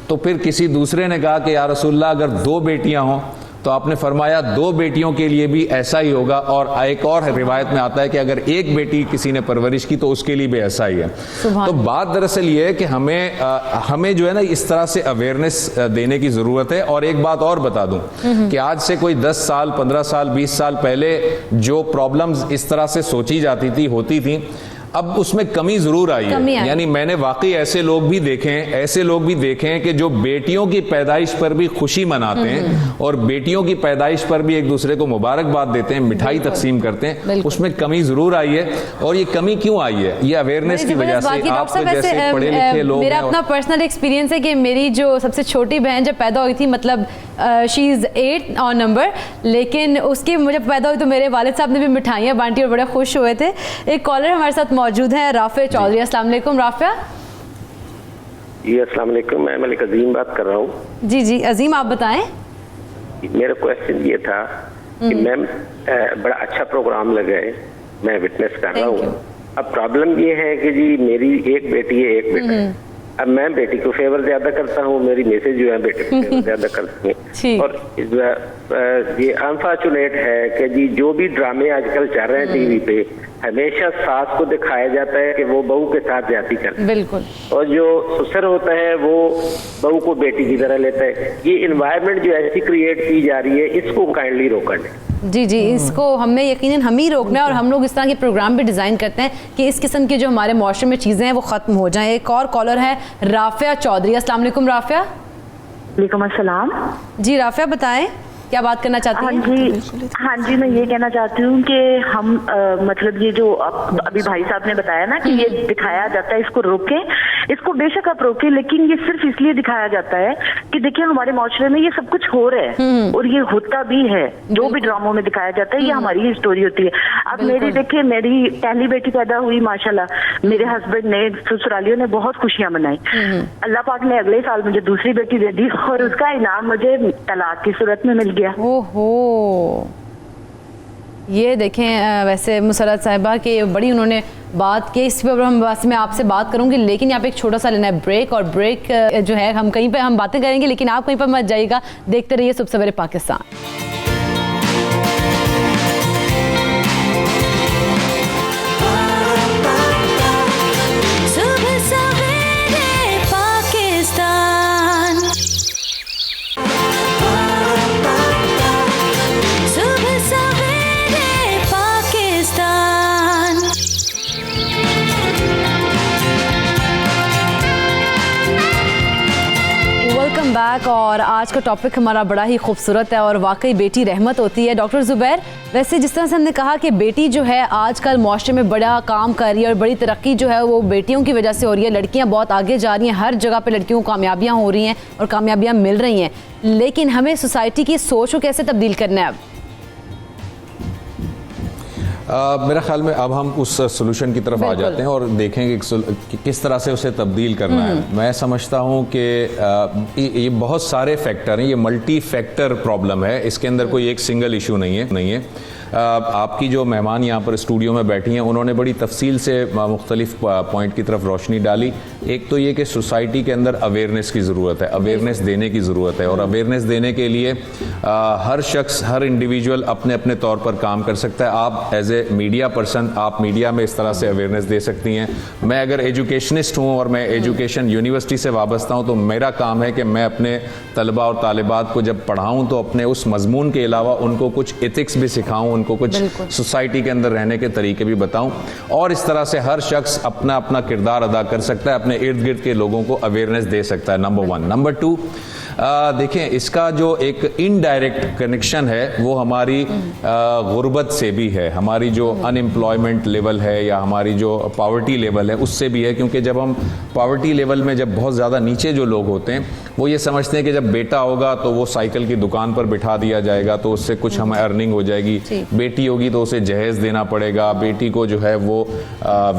تو پھر کسی دوسرے نے کہا کہ یا رسول اللہ اگر 2 بیٹیاں ہوں، تو آپ نے فرمایا 2 بیٹیوں کے لیے بھی ایسا ہی ہوگا، اور ایک اور روایت میں آتا ہے کہ اگر 1 بیٹی کسی نے پرورش کی تو اس کے لیے بھی ایسا ہی ہے۔ تو بات دراصل یہ ہے کہ ہمیں جو ہے نا اس طرح سے اویئرنیس دینے کی ضرورت ہے۔ اور ایک بات اور بتا دوں کہ آج سے کوئی 10 سال 15 سال 20 سال پہلے جو پرابلمز اس طرح سے سوچی جاتی تھی ہوتی تھیں، اب اس میں کمی ضرور آئی ہے۔ یعنی میں نے واقعی ایسے لوگ بھی دیکھے ہیں کہ جو بیٹیوں کی پیدائش پر بھی خوشی مناتے ہیں اور بیٹیوں کی پیدائش پر بھی ایک دوسرے کو مبارکباد دیتے ہیں، مٹھائی تقسیم کرتے ہیں۔ اس میں کمی ضرور آئی ہے، اور یہ کمی کیوں آئی ہے؟ یہ اویئرنیس کی وجہ سے۔ آپ کو جیسے پڑھے لکھے لوگ، میرا اپنا پرسنل ایکسپیرینس ہے کہ میری جو سب سے چھوٹی بہن جب پیدا ہوئی تھی، مطلب شی از 8 آن نمبر، لیکن اس کی جب پیدا ہوئی تو میرے والد صاحب نے بھی مٹھائیاں بانٹی اور بڑے خوش ہوئے تھے۔ ایک کالر ہمارے ساتھ موجود ہیں، رافع چودھری۔ السلام علیکم رافع۔ جی السلام علیکم، میں ملک عظیم بات کر رہا ہوں۔ جی عظیم آپ بتائیں۔ میرا کویشچن یہ تھا کہ میم بڑا اچھا پروگرام لگا ہے، میں وٹنس کر رہا ہوں۔ اب پرابلم یہ ہے کہ جی میری ایک بیٹی ہے ایک بیٹا ہے، اب میں بیٹی کو فیور زیادہ کرتا ہوں، میری میسج جو ہے بیٹے کو فیور زیادہ کرتی ہیں، اور یہ انفارچونیٹ ہے کہ جی جو بھی ڈرامے آج کل چل رہے ہیں ٹی وی پہ، ہمیشہ ساس کو دکھایا جاتا ہے کہ وہ بہو کے ساتھ زیادتی کرتی ہے، بالکل، اور جو سسر ہوتا ہے وہ بہو کو بیٹی کی طرح لیتا ہے۔ یہ انوائرمنٹ جو ایسی کریٹ کی جا رہی ہے، اس کو کائنڈلی روکا جائے۔ جی اس کو ہمیں یقیناً ہم ہی روکنا ہے، اور ہم لوگ اس طرح کے پروگرام بھی ڈیزائن کرتے ہیں کہ اس قسم کے جو ہمارے معاشرے میں چیزیں ہیں وہ ختم ہو جائیں۔ ایک اور کالر ہے رافعہ چودھری۔ السلام علیکم رافعہ۔ وعلیکم السلام۔ جی رافعہ بتائیں کیا بات کرنا چاہتی ہیں؟ ہاں جی میں یہ کہنا چاہتی ہوں کہ ہم مطلب یہ جو ابھی بھائی صاحب نے بتایا نا کہ یہ دکھایا جاتا ہے، اس کو روکیں، اس کو بے شک آپ روکیں، لیکن یہ صرف اس لیے دکھایا جاتا ہے کہ دیکھیں ہمارے معاشرے میں یہ سب کچھ ہو رہا ہے اور یہ ہوتا بھی ہے، جو بھی ڈراموں میں دکھایا جاتا ہے یہ ہماری ہی اسٹوری ہوتی ہے۔ اب میری دیکھیں، میری پہلی بیٹی پیدا ہوئی ماشاءاللہ، میرے ہسبینڈ نے سسرالیوں نے بہت خوشیاں منائی، اللہ پاک نے اگلے سال مجھے دوسری بیٹی دے دی اور اس کا انعام مجھے طلاق کی صورت میں مل گیا۔ یہ دیکھیں ویسے مسرت صاحبہ کہ بڑی انہوں نے بات کی، اس پر میں آپ سے بات کروں گی، لیکن یہاں پہ ایک چھوٹا سا لینا ہے بریک، اور بریک جو ہے ہم کہیں پہ ہم باتیں کریں گے، لیکن آپ کہیں پر مت جائیے گا، دیکھتے رہیے صبح سویرے پاکستان۔ بیک، اور آج کا ٹاپک ہمارا بڑا ہی خوبصورت ہے اور واقعی بیٹی رحمت ہوتی ہے۔ ڈاکٹر زبیر، ویسے جس طرح سے ہم نے کہا کہ بیٹی جو ہے آج کل معاشرے میں بڑا کام کر رہی ہے اور بڑی ترقی جو ہے وہ بیٹیوں کی وجہ سے ہو رہی ہے، لڑکیاں بہت آگے جا رہی ہیں، ہر جگہ پہ لڑکیوں کو کامیابیاں ہو رہی ہیں اور کامیابیاں مل رہی ہیں، لیکن ہمیں سوسائٹی کی سوچ کو کیسے تبدیل کرنا ہے اب؟ میرا خیال میں اب ہم اس سلوشن کی طرف آ جاتے ہیں اور دیکھیں کہ کس طرح سے اسے تبدیل کرنا ہے۔ میں سمجھتا ہوں کہ یہ بہت سارے فیکٹر ہیں، یہ ملٹی فیکٹر پرابلم ہے، اس کے اندر کوئی ایک سنگل ایشو نہیں ہے۔ آپ کی جو مہمان یہاں پر اسٹوڈیو میں بیٹھی ہیں انہوں نے بڑی تفصیل سے مختلف پوائنٹ کی طرف روشنی ڈالی. ایک تو یہ کہ سوسائٹی کے اندر اویئرنیس کی ضرورت ہے, اویئرنیس دینے کی ضرورت ہے, اور اویئرنیس دینے کے لیے ہر شخص, ہر انڈیویجول اپنے اپنے طور پر کام کر سکتا ہے. آپ ایز اے میڈیا پرسن, آپ میڈیا میں اس طرح سے اویئرنیس دے سکتی ہیں. میں اگر ایجوکیشنسٹ ہوں اور میں ایجوکیشن یونیورسٹی سے وابستہ ہوں تو میرا کام ہے کہ میں اپنے طلباء اور طالبات کو جب پڑھاؤں تو اپنے اس مضمون کے علاوہ ان کو کچھ ایتھکس بھی سکھاؤں, ان کو کچھ سوسائٹی کے اندر رہنے کے طریقے بھی بتاؤں. اور اس طرح سے ہر شخص اپنا اپنا کردار ادا کر سکتا ہے, اپنے ارد گرد کے لوگوں کو اویئرنیس دے سکتا ہے. نمبر 1. نمبر 2, دیکھیں اس کا جو ایک انڈائریکٹ کنیکشن ہے وہ ہماری غربت سے بھی ہے, ہماری جو ان امپلائمنٹ لیول ہے یا ہماری جو پاورٹی لیول ہے اس سے بھی ہے. کیونکہ جب ہم پاورٹی لیول میں جب بہت زیادہ نیچے جو لوگ ہوتے ہیں وہ یہ سمجھتے ہیں کہ جب بیٹا ہوگا تو وہ سائیکل کی دکان پر بٹھا دیا جائے گا تو اس سے کچھ ہمیں ارننگ ہو جائے گی, بیٹی ہوگی تو اسے جہیز دینا پڑے گا, بیٹی کو جو ہے وہ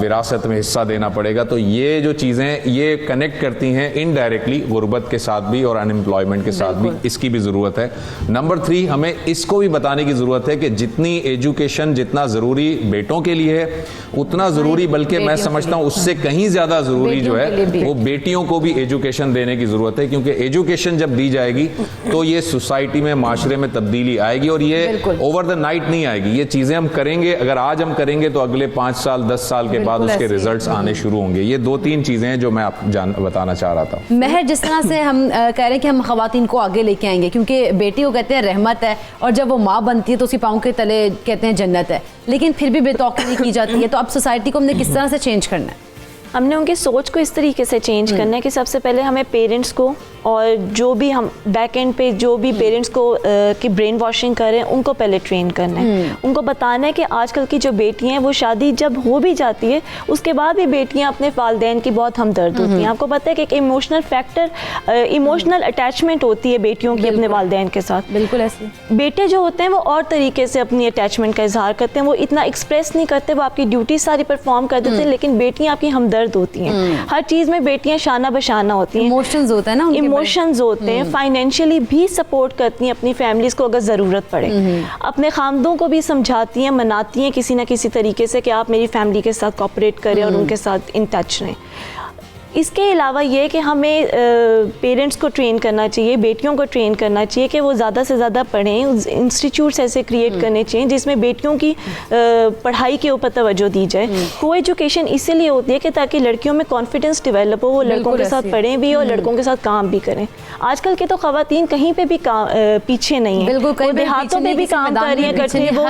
وراثت میں حصہ دینا پڑے گا. تو یہ جو چیزیں یہ کنیکٹ کرتی ہیں انڈائریکٹلی غربت کے ساتھ بھی اور ان امپلائمنٹ کے ساتھ بھی, اس کی بھی ضرورت ہے. نمبر 3, ہمیں اس کو بھی بتانے کی ضرورت ہے کہ جتنی ایجوکیشن جتنا ضروری بیٹوں کے لیے ہے اتنا ضروری, بلکہ میں سمجھتا ہوں اس سے کہیں زیادہ ضروری جو ہے وہ بیٹیوں کو بھی ایجوکیشن دینے کی ضرورت ہے. کیونکہ ایجوکیشن جب دی جائے گی تو یہ سوسائٹی میں, معاشرے میں تبدیلی آئے گی, اور یہ اوور دا نائٹ نہیں آئے گی. یہ چیزیں ہم کریں گے, اگر آج ہم کریں گے تو اگلے 5 سال 10 سال کے بعد اس کے ریزلٹس آنے شروع ہوں گے. یہ 2-3 چیزیں ہیں جو میں آپ بتانا چاہ رہا تھا. مہر, جس طرح سے ہم کہہ رہے ہیں کہ ہم خواتین کو آگے لے کے آئیں گے, کیونکہ بیٹی کو کہتے ہیں رحمت ہے, اور جب وہ ماں بنتی ہے تو اس کی پاؤں کے تلے کہتے ہیں جنت ہے, لیکن پھر بھی بے توقعی کی جاتی ہے. تو اب سوسائٹی کو ہم نے کس طرح سے چینج کرنا ہے؟ ہم نے ان کی سوچ کو اس طریقے سے چینج کرنا ہے کہ سب سے پہلے ہمیں پیرنٹس کو, اور جو بھی ہم بیک اینڈ پہ جو بھی پیرنٹس کو کی برین واشنگ کر رہے ہیں ان کو پہلے ٹرین کرنا ہے. ان کو بتانا ہے کہ آج کل کی جو بیٹیاں ہیں وہ شادی جب ہو بھی جاتی ہے اس کے بعد بھی بیٹیاں اپنے والدین کی بہت ہمدرد ہوتی ہیں. آپ کو پتہ ہے کہ ایک ایموشنل فیکٹر, ایموشنل اٹیچمنٹ ہوتی ہے بیٹیوں کی اپنے والدین کے ساتھ. بالکل ایسے. بیٹے جو ہوتے ہیں وہ اور طریقے سے اپنی اٹیچمنٹ کا اظہار کرتے ہیں, وہ اتنا ایکسپریس نہیں کرتے, وہ آپ کی ڈیوٹی ساری پرفارم کر دیتے ہیں, لیکن بیٹیاں آپ کی ہمدرد ہوتی ہیں. ہر چیز میں بیٹیاں شانہ بشانہ ہوتی ہیں, ایموشنز ہوتا ہے نا, ایموشنز ہوتے ہیں, فائنینشلی بھی سپورٹ کرتی ہیں اپنی فیملیز کو اگر ضرورت پڑے, اپنے خاندوں کو بھی سمجھاتی ہیں, مناتی ہیں کسی نہ کسی طریقے سے کہ آپ میری فیملی کے ساتھ کوآپریٹ کریں اور ان کے ساتھ ان ٹچ رہیں. اس کے علاوہ یہ کہ ہمیں پیرنٹس کو ٹرین کرنا چاہیے, بیٹیوں کو ٹرین کرنا چاہیے کہ وہ زیادہ سے زیادہ پڑھیں. انسٹیٹیوٹس ایسے کریٹ کرنے چاہیے جس میں بیٹیوں کی پڑھائی کے اوپر توجہ دی جائے. کو ایجوکیشن اسی لیے ہوتی ہے کہ تاکہ لڑکیوں میں کانفیڈنس ڈیولپ ہو, وہ لڑکوں کے ساتھ پڑھیں بھی اور لڑکوں کے ساتھ کام بھی کریں. آج کل کے تو خواتین کہیں پہ بھی پیچھے نہیں ہیں, وہ دیہاتوں میں بھی کام کر رہی ہیں, کرتی ہیں, وہ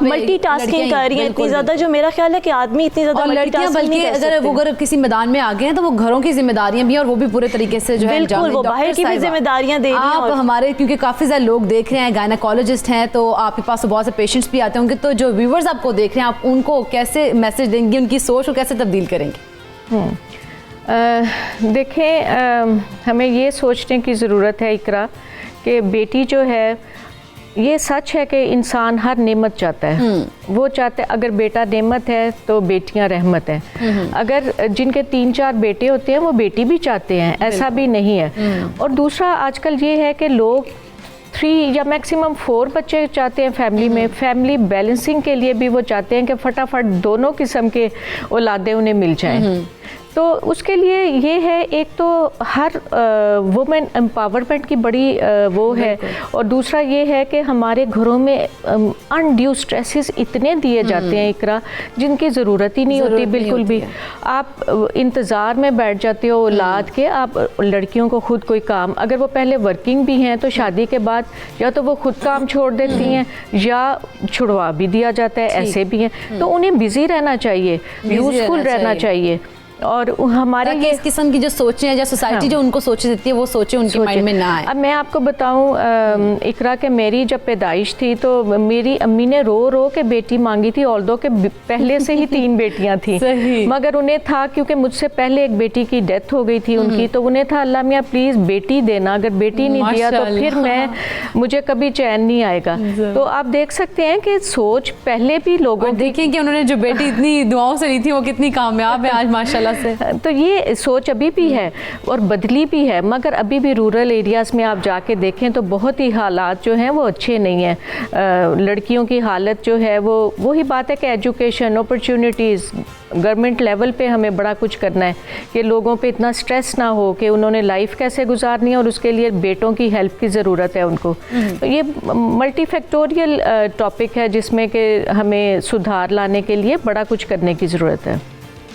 ملٹی ٹاسکنگ کر رہی ہیں اتنی زیادہ, جو میرا خیال ہے کہ آدمی اتنی زیادہ ملٹی ٹاسکنگ نہیں کر سکتے. اگر کسی میدان میں آگے ہیں تو وہ گھروں کی ذمہ داریاں بھی ہیں اور وہ بھی پورے طریقے سے جو ہے بالکل وہ باہر کی بھی ذمہ داریاں دے رہی ہیں. آپ ہمارے کیونکہ کافی زیادہ لوگ دیکھ رہے ہیں, گائنیکالوجسٹ ہیں, تو آپ کے پاس تو بہت سے پیشنٹس بھی آتے ہوں گے, تو جو ویورز آپ کو دیکھ رہے ہیں آپ ان کو کیسے میسج دیں گے, ان کی سوچ کو کیسے تبدیل کریں گے؟ دیکھیں, ہمیں یہ سوچنے کی ضرورت ہے اقرا کہ بیٹی جو ہے, یہ سچ ہے کہ انسان ہر نعمت چاہتا ہے, وہ چاہتے ہیں اگر بیٹا نعمت ہے تو بیٹیاں رحمت ہیں. اگر جن کے 3-4 بیٹے ہوتے ہیں وہ بیٹی بھی چاہتے ہیں, ایسا بھی نہیں ہے. اور دوسرا آج کل یہ ہے کہ لوگ 3 یا میکسیمم 4 بچے چاہتے ہیں فیملی میں. فیملی بیلنسنگ کے لیے بھی وہ چاہتے ہیں کہ فٹافٹ دونوں قسم کے اولادیں انہیں مل جائیں. تو اس کے لیے یہ ہے, ایک تو ہر وومن امپاورمنٹ کی بڑی وہ ہے, اور دوسرا یہ ہے کہ ہمارے گھروں میں انڈیو سٹریسز اتنے دیے جاتے ہیں اقرا جن کی ضرورت ہی نہیں ہوتی بالکل بھی. آپ انتظار میں بیٹھ جاتے ہو اولاد کے. آپ لڑکیوں کو خود کوئی کام, اگر وہ پہلے ورکنگ بھی ہیں تو شادی کے بعد یا تو وہ خود کام چھوڑ دیتی ہیں یا چھڑوا بھی دیا جاتا ہے, ایسے بھی ہیں. تو انہیں بزی رہنا چاہیے, یوزفل رہنا چاہیے. اور ہمارے یہ اس قسم کی جو سوچیں ہیں یا سوسائٹی جو ان کو سوچ دیتی ہے وہ سوچیں ان کے مائنڈ میں نہ آئے. اب میں آپ کو بتاؤں اقرا کہ میری جب پیدائش تھی تو میری امی نے رو رو کے بیٹی مانگی تھی, آلدو کہ پہلے سے ہی 3 بیٹیاں تھیں, مگر انہیں تھا کیونکہ مجھ سے پہلے ایک بیٹی کی ڈیتھ ہو گئی تھی ان کی, تو انہیں تھا اللہ میاں پلیز بیٹی دینا, اگر بیٹی نہیں دیا تو پھر مجھے کبھی چین نہیں آئے گا. تو آپ دیکھ سکتے ہیں کہ سوچ پہلے بھی لوگوں, دیکھیں کہ انہوں نے جو بیٹی اتنی دعاؤں سے لی تھی وہ کتنی کامیاب ہے آج ماشاءاللہ. تعالیٰ سے. تو یہ سوچ ابھی بھی ہے اور بدلی بھی ہے, مگر ابھی بھی رورل ایریاز میں آپ جا کے دیکھیں تو بہت ہی حالات جو ہیں وہ اچھے نہیں ہیں. لڑکیوں کی حالت جو ہے وہ وہی بات ہے کہ ایجوکیشن, اپرچونٹیز, گورنمنٹ لیول پہ ہمیں بڑا کچھ کرنا ہے کہ لوگوں پہ اتنا سٹریس نہ ہو کہ انہوں نے لائف کیسے گزارنی ہے, اور اس کے لیے بیٹوں کی ہیلپ کی ضرورت ہے ان کو. تو یہ ملٹی فیکٹوریل ٹاپک ہے جس میں کہ ہمیں سدھار لانے کے لیے بڑا کچھ کرنے کی ضرورت ہے.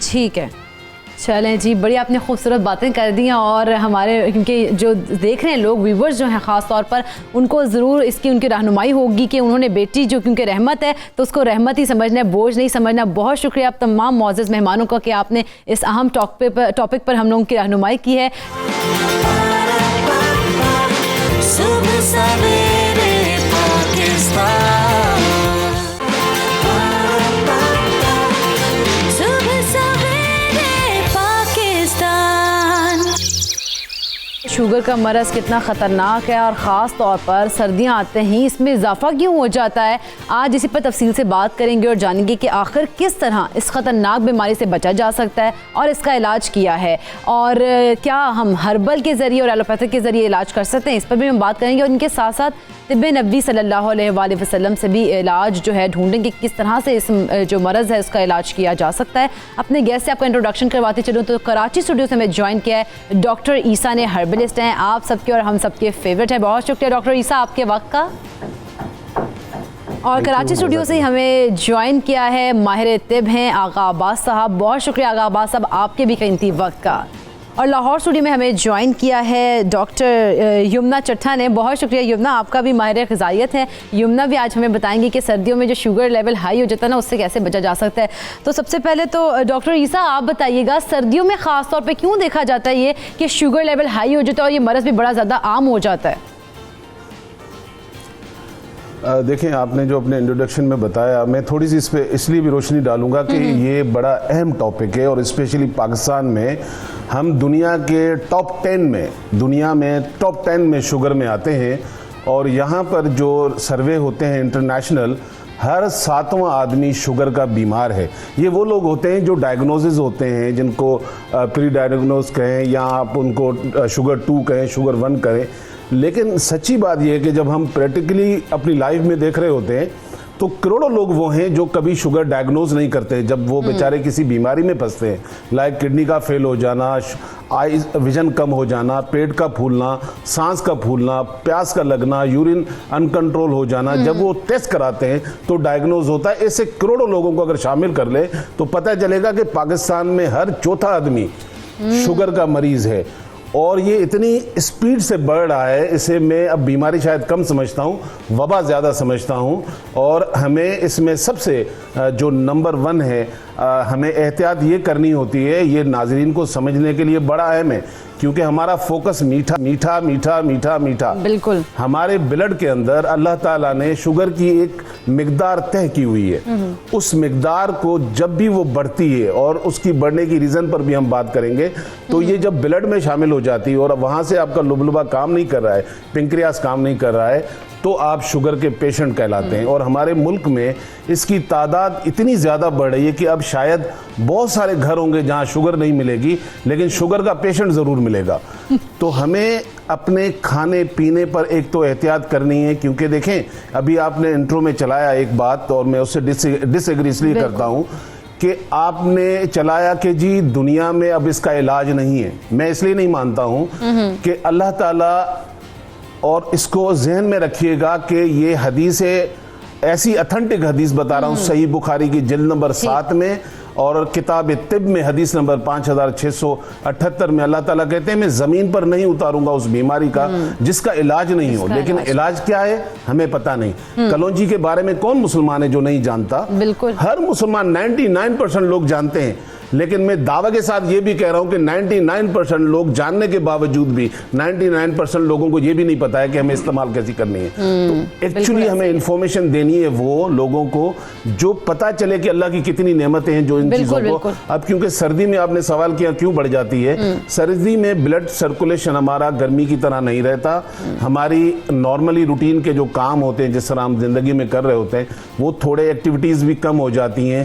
ٹھیک ہے, چلیں جی, بڑی آپ نے خوبصورت باتیں کر دی ہیں, اور ہمارے کیونکہ جو دیکھ رہے ہیں لوگ, ویورز جو ہیں خاص طور پر, ان کو ضرور اس کی ان کی رہنمائی ہوگی کہ انہوں نے بیٹی جو کیونکہ رحمت ہے تو اس کو رحمت ہی سمجھنا ہے, بوجھ نہیں سمجھنا. بہت شکریہ آپ تمام معزز مہمانوں کا کہ آپ نے اس اہم ٹاپک پر ہم لوگوں کی رہنمائی کی ہے. صبح سویرے پاکستان. شوگر کا مرض کتنا خطرناک ہے, اور خاص طور پر سردیاں آتے ہیں اس میں اضافہ کیوں ہو جاتا ہے. آج اسی پر تفصیل سے بات کریں گے اور جانیں گے کہ آخر کس طرح اس خطرناک بیماری سے بچا جا سکتا ہے اور اس کا علاج کیا ہے, اور کیا ہم ہربل کے ذریعے اور ایلوپیتھک کے ذریعے علاج کر سکتے ہیں. اس پر بھی ہم بات کریں گے, اور ان کے ساتھ ساتھ طب نبوی صلی اللہ علیہ وآلہ وسلم سے بھی علاج جو ہے ڈھونڈیں گے کس طرح سے اس جو مرض ہے اس کا علاج کیا جا سکتا ہے. اپنے گیسٹ سے آپ کا انٹروڈکشن کرواتے چلوں تو کراچی اسٹوڈیو سے ہمیں جوائن کیا ہے ڈاکٹر عیسیٰ نے, ہربلسٹ ہیں, آپ سب کے اور ہم سب کے فیوریٹ ہیں. بہت شکریہ ڈاکٹر عیسیٰ آپ کے وقت کا. اور کراچی اسٹوڈیو سے ہمیں جوائن کیا ہے ماہر طب ہیں آغا عباس صاحب. بہت شکریہ آغا عباس صاحب آپ کے بھی قیمتی وقت کا. اور لاہور اسٹوڈیو میں ہمیں جوائن کیا ہے ڈاکٹر یمنا چٹھا نے. بہت شکریہ یمنا, آپ کا بھی ماہر غذائیت ہے. یمنا بھی آج ہمیں بتائیں گے کہ سردیوں میں جو شوگر لیول ہائی ہو جاتا ہے نا, اس سے کیسے بچا جا سکتا ہے. تو سب سے پہلے تو ڈاکٹر عیسیٰ آپ بتائیے گا, سردیوں میں خاص طور پہ کیوں دیکھا جاتا ہے یہ کہ شوگر لیول ہائی ہو جاتا ہے اور یہ مرض بھی بڑا زیادہ عام ہو جاتا ہے؟ دیکھیں, آپ نے جو اپنے انٹروڈکشن میں بتایا, میں تھوڑی سی اس پہ اس لیے بھی روشنی ڈالوں گا کہ یہ بڑا اہم ٹاپک ہے, اور اسپیشلی پاکستان میں ہم دنیا کے ٹاپ 10 میں شوگر میں آتے ہیں. اور یہاں پر جو سروے ہوتے ہیں انٹرنیشنل, ہر 7واں آدمی شوگر کا بیمار ہے. یہ وہ لوگ ہوتے ہیں جو ڈائگنوزز ہوتے ہیں, جن کو پری ڈائگنوز کہیں یا آپ ان کو شوگر 2 کہیں, شوگر 1 کریں. لیکن سچی بات یہ ہے کہ جب ہم پریکٹیکلی اپنی لائف میں دیکھ رہے ہوتے ہیں تو کروڑوں لوگ وہ ہیں جو کبھی شوگر ڈائگنوز نہیں کرتے جب وہ بیچارے کسی بیماری میں پھنستے ہیں, لائک کڈنی کا فیل ہو جانا, آئی ویژن کم ہو جانا, پیٹ کا پھولنا, سانس کا پھولنا, پیاس کا لگنا, یورین ان کنٹرول ہو جانا. جب وہ ٹیسٹ کراتے ہیں تو ڈائگنوز ہوتا ہے. ایسے کروڑوں لوگوں کو اگر شامل کر لے تو پتہ چلے گا کہ پاکستان میں ہر چوتھا آدمی شوگر کا مریض ہے. اور یہ اتنی اسپیڈ سے بڑھ رہا ہے, اسے میں اب بیماری شاید کم سمجھتا ہوں, وبا زیادہ سمجھتا ہوں. اور ہمیں اس میں سب سے جو نمبر 1 ہے, ہمیں احتیاط یہ کرنی ہوتی ہے, یہ ناظرین کو سمجھنے کے لیے بڑا اہم ہے, کیونکہ ہمارا فوکس میٹھا میٹھا میٹھا میٹھا میٹھا. بالکل ہمارے بلڈ کے اندر اللہ تعالیٰ نے شوگر کی ایک مقدار طے کی ہوئی ہے. اس مقدار کو جب بھی وہ بڑھتی ہے, اور اس کی بڑھنے کی ریزن پر بھی ہم بات کریں گے, تو یہ جب بلڈ میں شامل ہو جاتی ہے اور وہاں سے آپ کا لبلبا کام نہیں کر رہا ہے, پنکریاس کام نہیں کر رہا ہے, تو آپ شوگر کے پیشنٹ کہلاتے ہیں. اور ہمارے ملک میں اس کی تعداد اتنی زیادہ بڑھ رہی ہے کہ اب شاید بہت سارے گھر ہوں گے جہاں شوگر نہیں ملے گی, لیکن شوگر کا پیشنٹ ضرور ملے گا. تو ہمیں اپنے کھانے پینے پر ایک تو احتیاط کرنی ہے, کیونکہ دیکھیں ابھی آپ نے انٹرو میں چلایا ایک بات, اور میں اس سے ڈس ایگری اس لیے کرتا ہوں کہ آپ نے چلایا کہ جی دنیا میں اب اس کا علاج نہیں ہے. میں اس لیے نہیں مانتا ہوں کہ اللہ تعالیٰ, اور اس کو ذہن میں رکھیے گا کہ یہ حدیث ہے, ایسی اتھنٹک حدیث بتا رہا ہوں, صحیح بخاری کی جلد نمبر 7 میں اور کتاب طب میں حدیث نمبر 5678 میں اللہ تعالیٰ کہتے ہیں میں زمین پر نہیں اتاروں گا اس بیماری کا جس کا علاج نہیں ہو. لیکن علاج کیا ہے ہمیں پتہ نہیں. کلونجی کے بارے میں کون مسلمان ہے جو نہیں جانتا؟ بالکل ہر مسلمان 99% لوگ جانتے ہیں. لیکن میں دعوے کے ساتھ یہ بھی کہہ رہا ہوں کہ 99% لوگ جاننے کے باوجود بھی 99% لوگوں کو یہ بھی نہیں پتا ہے کہ ہمیں استعمال کیسی کرنی ہے. تو ایکچولی ہمیں انفارمیشن دینی ہے وہ لوگوں کو جو پتا چلے کہ اللہ کی کتنی نعمتیں ہیں جو ان چیزوں کو. اب کیونکہ سردی میں آپ نے سوال کیا کیوں بڑھ جاتی ہے, سردی میں بلڈ سرکولیشن ہمارا گرمی کی طرح نہیں رہتا. ہماری نارملی روٹین کے جو کام ہوتے ہیں جس طرح ہم زندگی میں کر رہے ہوتے ہیں وہ تھوڑے ایکٹیویٹیز بھی کم ہو جاتی ہیں,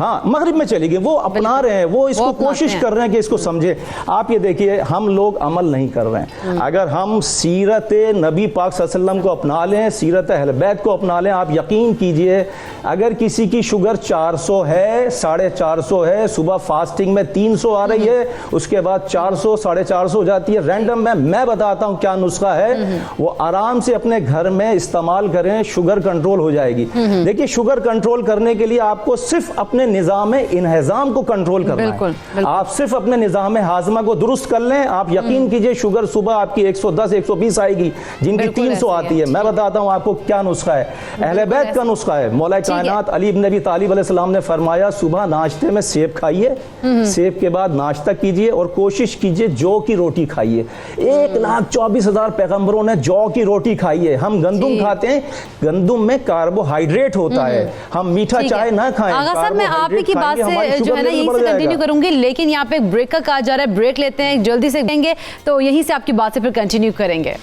ہاں مغرب میں چلی گئی, وہ اپنا رہے ہیں, وہ اس کو کوشش کر رہے ہیں کہ اس کو سمجھے. آپ یہ دیکھیے ہم لوگ عمل نہیں کر رہے ہیں. اگر ہم سیرت نبی پاک صلی اللہ علیہ وسلم کو اپنا لیں, سیرت اہل بیت کو اپنا لیں, آپ یقین کیجئے اگر کسی کی شوگر 400 ہے, 450 ہے, صبح فاسٹنگ میں 300 آ رہی ہے, اس کے بعد 400 450 ہو جاتی ہے رینڈم میں بتاتا ہوں کیا نسخہ ہے, وہ آرام سے اپنے گھر میں استعمال کریں, شوگر کنٹرول ہو جائے گی. دیکھیے شوگر کنٹرول کرنے کے لیے آپ کو صرف اپنے نظام انہضام کو کنٹرول کرنا ہے. آپ صرف اپنے نظام ہاضمہ کو درست کر لیں, آپ یقین کیجئے شوگر صبح آپ کی 110 120 آئے گی, جن کی 300 آتی ہے. میں بتاتا ہوں آپ کو کیا نسخہ ہے, اہل بیت کا نسخہ ہے. مولا کائنات علی بن ابی طالب علیہ السلام نے فرمایا صبح ناشتے میں سیب کھائیے, سیب کے بعد ناشتہ کیجئے اور کوشش کیجئے جو کی روٹی کھائیے. 1,24,000 پیغمبروں نے جو کی روٹی کھائی ہے. ہم گندم کھاتے ہیں, گندم میں کاربوہائیڈریٹ ہوتا ہے, ہم میٹھا چائے نہ کھائیں. آغا صاحب میں آپ کی بات سے جو ہے نا یہیں سے کنٹینیو کروں گی, لیکن یہاں پہ ایک بریک کا کہا جا رہا ہے, بریک لیتے ہیں, جلدی سے دیں گے تو یہیں سے آپ کی بات سے پھر کنٹینیو کریں گے.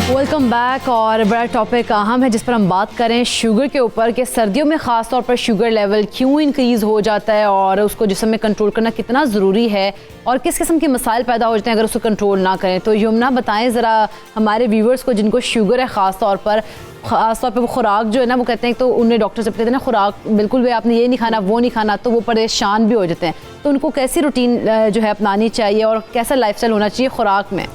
Welcome back. اور بڑا ٹاپک اہم ہے جس پر ہم بات کریں شوگر کے اوپر, کہ سردیوں میں خاص طور پر شوگر لیول کیوں انکریز ہو جاتا ہے اور اس کو جسم میں کنٹرول کرنا کتنا ضروری ہے اور کس قسم کے مسائل پیدا ہو جاتے ہیں اگر اس کو کنٹرول نہ کریں. تو یمنا بتائیں ذرا ہمارے ویورز کو جن کو شوگر ہے خاص طور پر وہ خوراک جو ہے نا وہ کہتے ہیں, تو انہیں ڈاکٹر سے کہتے ہیں نا خوراک بالکل بھی آپ نے یہ نہیں کھانا وہ نہیں کھانا, تو وہ پریشان بھی ہو جاتے ہیں. تو ان کو کیسی روٹین جو ہے اپنانی چاہیے اور کیسا لائف اسٹائل ہونا چاہیے خوراک میں؟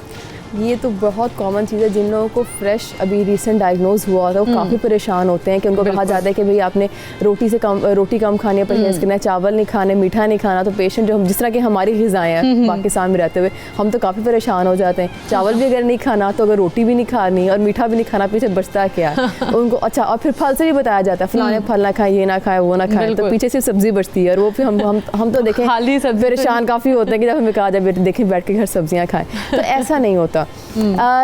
یہ تو بہت کامن چیز ہے. جن لوگوں کو فریش ابھی ریسنٹ ڈائگنوز ہوا تھا وہ کافی پریشان ہوتے ہیں کہ ان کو کہا جاتا ہے کہ بھئی آپ نے روٹی کم کھانی, پرہیز کرنا ہے, چاول نہیں کھانے, میٹھا نہیں کھانا. تو پیشنٹ جو جس طرح کہ ہماری غذائیں ہیں پاکستان میں رہتے ہوئے ہم تو کافی پریشان ہو جاتے ہیں. چاول بھی اگر نہیں کھانا تو اگر روٹی بھی نہیں کھانی اور میٹھا بھی نہیں کھانا, پیچھے بچتا کیا ان کو. اچھا, اور پھر پھل سے بھی بتایا جاتا ہے فلاں پھل نہ کھائیں, یہ نہ کھائیں, وہ نہ کھائیں, تو پیچھے صرف سبزی بچتی ہے. اور وہ پھر ہم تو دیکھیں پریشان کافی ہوتے ہیں کہ جب ہمیں کہا جائے دیکھیں بیٹھ کے گھر سبزیاں کھائیں. تو ایسا نہیں ہوتا.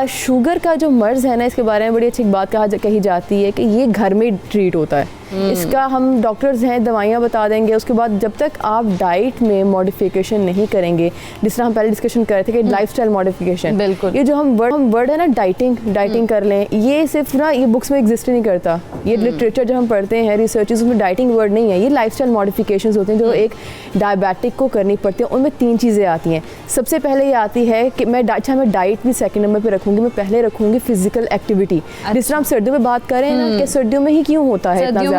شوگر کا جو مرض ہے نا, اس کے بارے میں بڑی اچھی بات کہی جاتی ہے کہ یہ گھر میں ٹریٹ ہوتا ہے. اس کا ہم ڈاکٹرز ہیں دوائیاں بتا دیں گے, اس کے بعد جب تک آپ ڈائٹ میں ماڈیفیکیشن نہیں کریں گے, جس طرح ہم پہلے ڈسکشن کر رہے تھے کہ لائف اسٹائل ماڈیفیکیشن, بالکل یہ جو ہم ورڈ ہے نا ڈائٹنگ کر لیں, یہ صرف نا یہ بکس میں ایگزسٹ نہیں کرتا. یہ لٹریچر جو ہم پڑھتے ہیں ریسرچز میں ڈائٹنگ ورڈ نہیں ہے, یہ لائف اسٹائل ماڈیفیکیشنز ہوتے ہیں جو ایک ڈائبیٹک کو کرنی پڑتی ہیں. ان میں 3 چیزیں آتی ہیں. سب سے پہلے یہ آتی ہے کہ میں ڈائٹ بھی سیکنڈ نمبر پہ رکھوں گی, میں پہلے رکھوں گی فزیکل ایکٹیویٹی. جس طرح ہم سردیوں میں بات کریں نا کہ سردیوں میں ہی کیوں ہوتا ہے اتنا زیادہ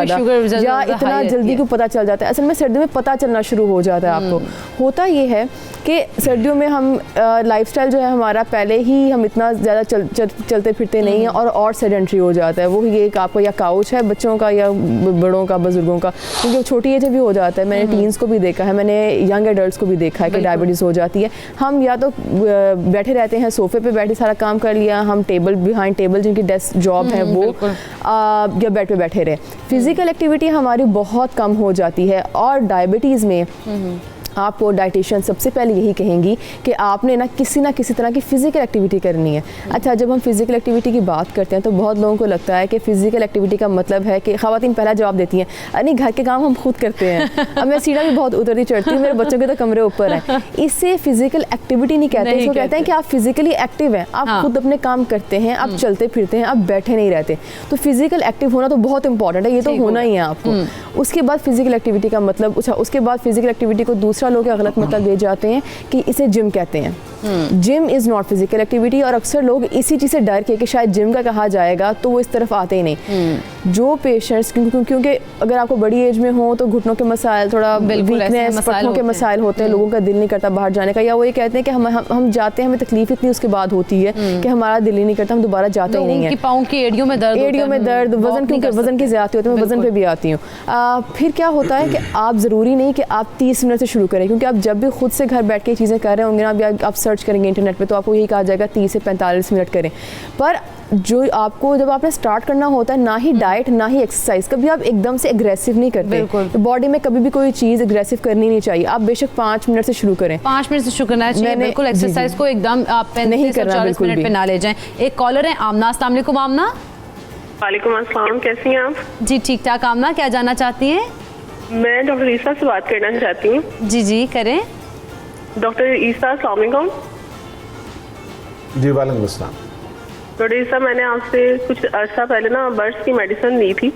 یا اتنا جلدی کو پتہ چل جاتا ہے, اصل میں سردیوں میں پتہ چلنا شروع ہو جاتا ہے آپ کو. ہوتا یہ ہے کہ سردیوں میں ہم لائف اسٹائل جو ہے ہمارا پہلے ہی ہم اتنا زیادہ چلتے پھرتے نہیں ہیں اور سیڈنٹری ہو جاتا ہے. وہ یہ کہ آپ کو یا کاؤچ ہے بچوں کا یا بڑوں کا, بزرگوں کا, کیونکہ چھوٹی ایج بھی ہو جاتا ہے. میں نے ٹینس کو بھی دیکھا ہے, میں نے ینگ ایڈلٹس کو بھی دیکھا ہے کہ ڈائبٹیز ہو جاتی ہے. ہم یا تو بیٹھے رہتے ہیں صوفے پہ بیٹھے سارا کام کر لیا, ہم بیہائنڈ ٹیبل جن کی ڈیسک جاب ہے وہ, یا بیڈ پہ بیٹھے رہے. فزیکل ایکٹیویٹی ہماری بہت کم ہو جاتی ہے. اور ڈائبٹیز میں آپ کو ڈائٹیشین سب سے پہلے یہی کہیں گی کہ آپ نے نہ کسی طرح کی فزیکل ایکٹیویٹی کرنی ہے. اچھا, جب ہم فزیکل ایکٹیویٹی کی بات کرتے ہیں تو بہت لوگوں کو لگتا ہے کہ فزیکل ایکٹیویٹی کا مطلب ہے کہ خواتین پہلا جواب دیتی ہیں نہیں گھر کے کام ہم خود کرتے ہیں. اب میں سیڑھیاں بھی بہت اترتی چڑھتی ہوں, میرے بچوں کے تو کمرے اوپر ہیں. اس سے فزیکل ایکٹیویٹی نہیں کہتے, اس کو کہتے ہیں کہ آپ فزیکلی ایکٹیو ہیں, آپ خود اپنے کام کرتے ہیں, آپ چلتے پھرتے ہیں, آپ بیٹھے نہیں رہتے. تو فزیکل ایکٹیو ہونا تو بہت امپورٹنٹ ہے, یہ تو ہونا ہی ہے آپ کو. اس کے بعد فزیکل ایکٹیویٹی کا مطلب, اس کے بعد فزیکل ایکٹیویٹی کو دوسرا لوگ غلط مطلب دے جاتے ہیں کہ اسے جم کہتے ہیں. جم از ناٹ فزیکل ایکٹیویٹی, اور اکثر لوگ اسی چیز سے ڈر کے کہ شاید جم کا کہا جائے گا تو وہ اس طرف آتے ہی نہیں. جو پیشنٹس کیونکہ اگر آپ کو بڑی ایج میں ہوں تو گھٹنوں کے مسائل, تھوڑا ویکنیس, پٹھوں کے مسائل ہوتے ہیں, لوگوں کا دل نہیں کرتا باہر جانے کا, یا وہ یہ کہتے ہیں کہ ہم جاتے ہیں ہمیں تکلیف اتنی اس کے بعد ہوتی ہے کہ ہمارا دل ہی نہیں کرتا, ہم دوبارہ جاتے ہی نہیں ہیں. پاؤں کی ایڑیوں میں درد, وزن, کیونکہ وزن کی زیادتی ہوتی ہے, میں وزن پہ بھی آتی ہوں. پھر کیا ہوتا ہے کہ آپ ضروری نہیں کہ آپ 30 منٹ سے شروع کریں, کیونکہ آپ جب بھی خود سے گھر بیٹھ کے چیزیں کر رہے ہوں گے نا, آپ سرچ کریں گے انٹرنیٹ پہ تو آپ کو یہی کہا جائے گا 30 سے 45 منٹ کریں. پر جو آپ کو جب آپ نے اسٹارٹ کرنا ہوتا ہے نہ ہی ڈائٹ نہ ہی ایکسرسائز, کبھی آپ ایک دم سے اگریسو نہیں کرتے. باڈی میں کبھی بھی کوئی چیز اگریسو کرنی نہیں چاہیے. آپ بے شک 5 منٹ سے شروع کریں, 5 منٹ سے شروع کرنا چاہیے. بالکل ایکسرسائز کو ایک دم آپ نہیں کرنا, 40 منٹ پہ نہ لے جائیں. ایک کالر ہے آمنہ. السلام علیکم آمنہ. وعلیکم السلام, کیسی ہیں آپ؟ جی ٹھیک ٹھاک. آمنہ کیا جاننا چاہتی ہیں؟ میں ڈاکٹر عیسیٰ سے بات کرنا چاہتی ہوں. جی جی کریں. ڈاکٹر عیسیٰ السلام علیکم. جی وعلیکم السلام. ڈاکٹر عیسیٰ, میں نے آپ سے کچھ عرصہ پہلے نا برس کی میڈیسن لی تھی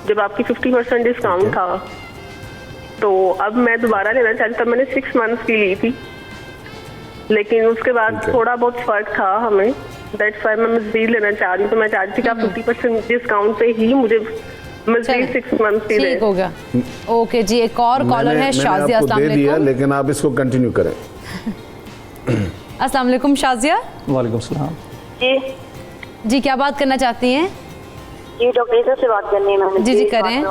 جب آپ کی 50% ڈسکاؤنٹ تھا, تو اب میں دوبارہ لینا چاہتی. تب میں نے 6 منتھس کی لی تھی, لیکن اس کے بعد تھوڑا بہت فرق تھا ہمیں. دیٹس وائی میں مزید لینا چاہ رہی ہوں. تو میں چاہ رہی تھی کہ آپ 50% ڈسکاؤنٹ پہ ہی مجھے مزید 6 منتھس کی دیں. ٹھیک ہوگا. اوکے جی, ایک اور کالر ہے شازیہ. السلام علیکم. لیکن آپ اس کو کنٹینیو کریں. السلام علیکم شازیہ. وعلیکم السلام. جی کیا بات کرنا چاہتی ہیں؟ جی ڈاکٹر عیسیٰ سے بات کرنی ہے. جی جی کریں.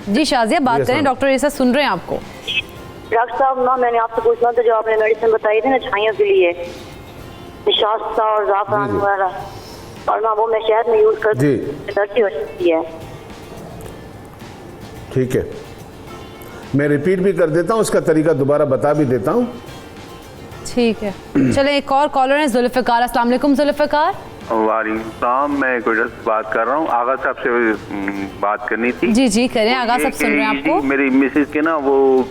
جی شازیہ بات کریں, ڈاکٹر عیسیٰ سن رہے ہیں آپ کو. ڈاکٹر صاحب نا, میں نے آپ سے پوچھنا تھا جو آپ نے میڈیسن بتائی تھی نا چھائیوں کے لیے, نشاستہ اور زعفران وغیرہ, اور نا وہ میں شہد میں یوز کرتی ہوں, درد ہو سکتی ہے. ٹھیک ہے, میں ریپیٹ بھی کر دیتا ہوں, اس کا طریقہ دوبارہ بتا بھی دیتا ہوں. ٹھیک ہے, چلیں ایک اور کالر ہے ذوالفقار. السلام علیکم ذوالفقار. وعلیکم السلام, میں کوئٹہ سے بات کر رہا ہوں. آغا صاحب سے بات کرنی تھی. جی جی کریں, آغا صاحب سن رہے ہیں آپ کو. میری مسز کے نا وہ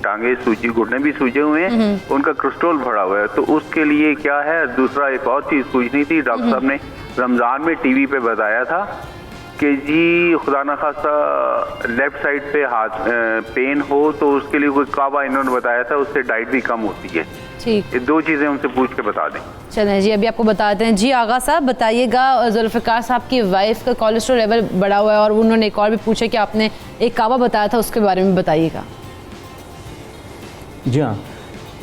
ٹانگیں سوجی, گھٹنے بھی سوجے ہوئے ہیں, ان کا کولیسٹرول بڑھا ہوا ہے, تو اس کے لیے کیا ہے؟ دوسرا ایک اور چیز پوچھنی تھی. ڈاکٹر صاحب نے رمضان میں ٹی وی پہ بتایا تھا کہ جی خدا نخواستہ لیفٹ سائڈ پہ ہاتھ پین ہو تو اس کے لیے کوئی کعبہ انہوں نے بتایا تھا, اس سے ڈائٹ بھی کم ہوتی ہے. ٹھیک, یہ 2 چیزیں ان سے پوچھ کے بتا دیں. چلیں جی ابھی آپ کو بتاتے ہیں. جی آغا صاحب بتائیے گا, ذوالفقار صاحب کی وائف کا کولیسٹرول لیول بڑھا ہوا ہے اور انہوں نے ایک اور بھی پوچھا کہ آپ نے ایک کعبہ بتایا تھا, اس کے بارے میں بتائیے گا. جی ہاں,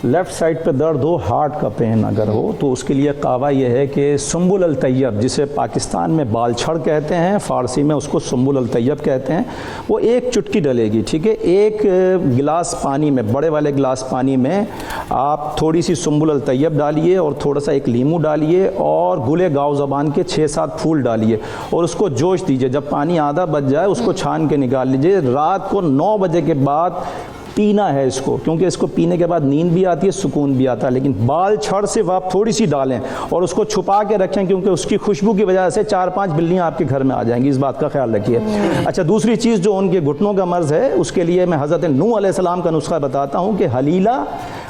لیفٹ سائڈ پہ درد ہو, ہارٹ کا پین اگر ہو, تو اس کے لیے کعبہ یہ ہے کہ سنبل الطیب, جسے پاکستان میں بال چھڑ کہتے ہیں, فارسی میں اس کو سنبل الطیب کہتے ہیں, وہ 1 چٹکی ڈلے گی. ٹھیک ہے, 1 گلاس پانی میں, بڑے والے گلاس پانی میں آپ تھوڑی سی سنبل الطیب ڈالیے اور تھوڑا سا 1 لیمو ڈالیے اور گلے گاؤ زبان کے 6-7 پھول ڈالیے اور اس کو جوش دیجیے. جب پانی آدھا بچ جائے اس کو چھان کے نکال لیجیے. رات کو 9 بجے کے بعد پینا ہے اس کو, کیونکہ اس کو پینے کے بعد نیند بھی آتی ہے, سکون بھی آتا ہے. لیکن بال چھڑ صرف آپ تھوڑی سی ڈالیں اور اس کو چھپا کے رکھیں, کیونکہ اس کی خوشبو کی وجہ سے 4-5 بلیاں آپ کے گھر میں آ جائیں گی, اس بات کا خیال رکھیے. اچھا, دوسری چیز جو ان کے گھٹنوں کا مرض ہے, اس کے لیے میں حضرت نوح علیہ السلام کا نسخہ بتاتا ہوں کہ حلیلہ,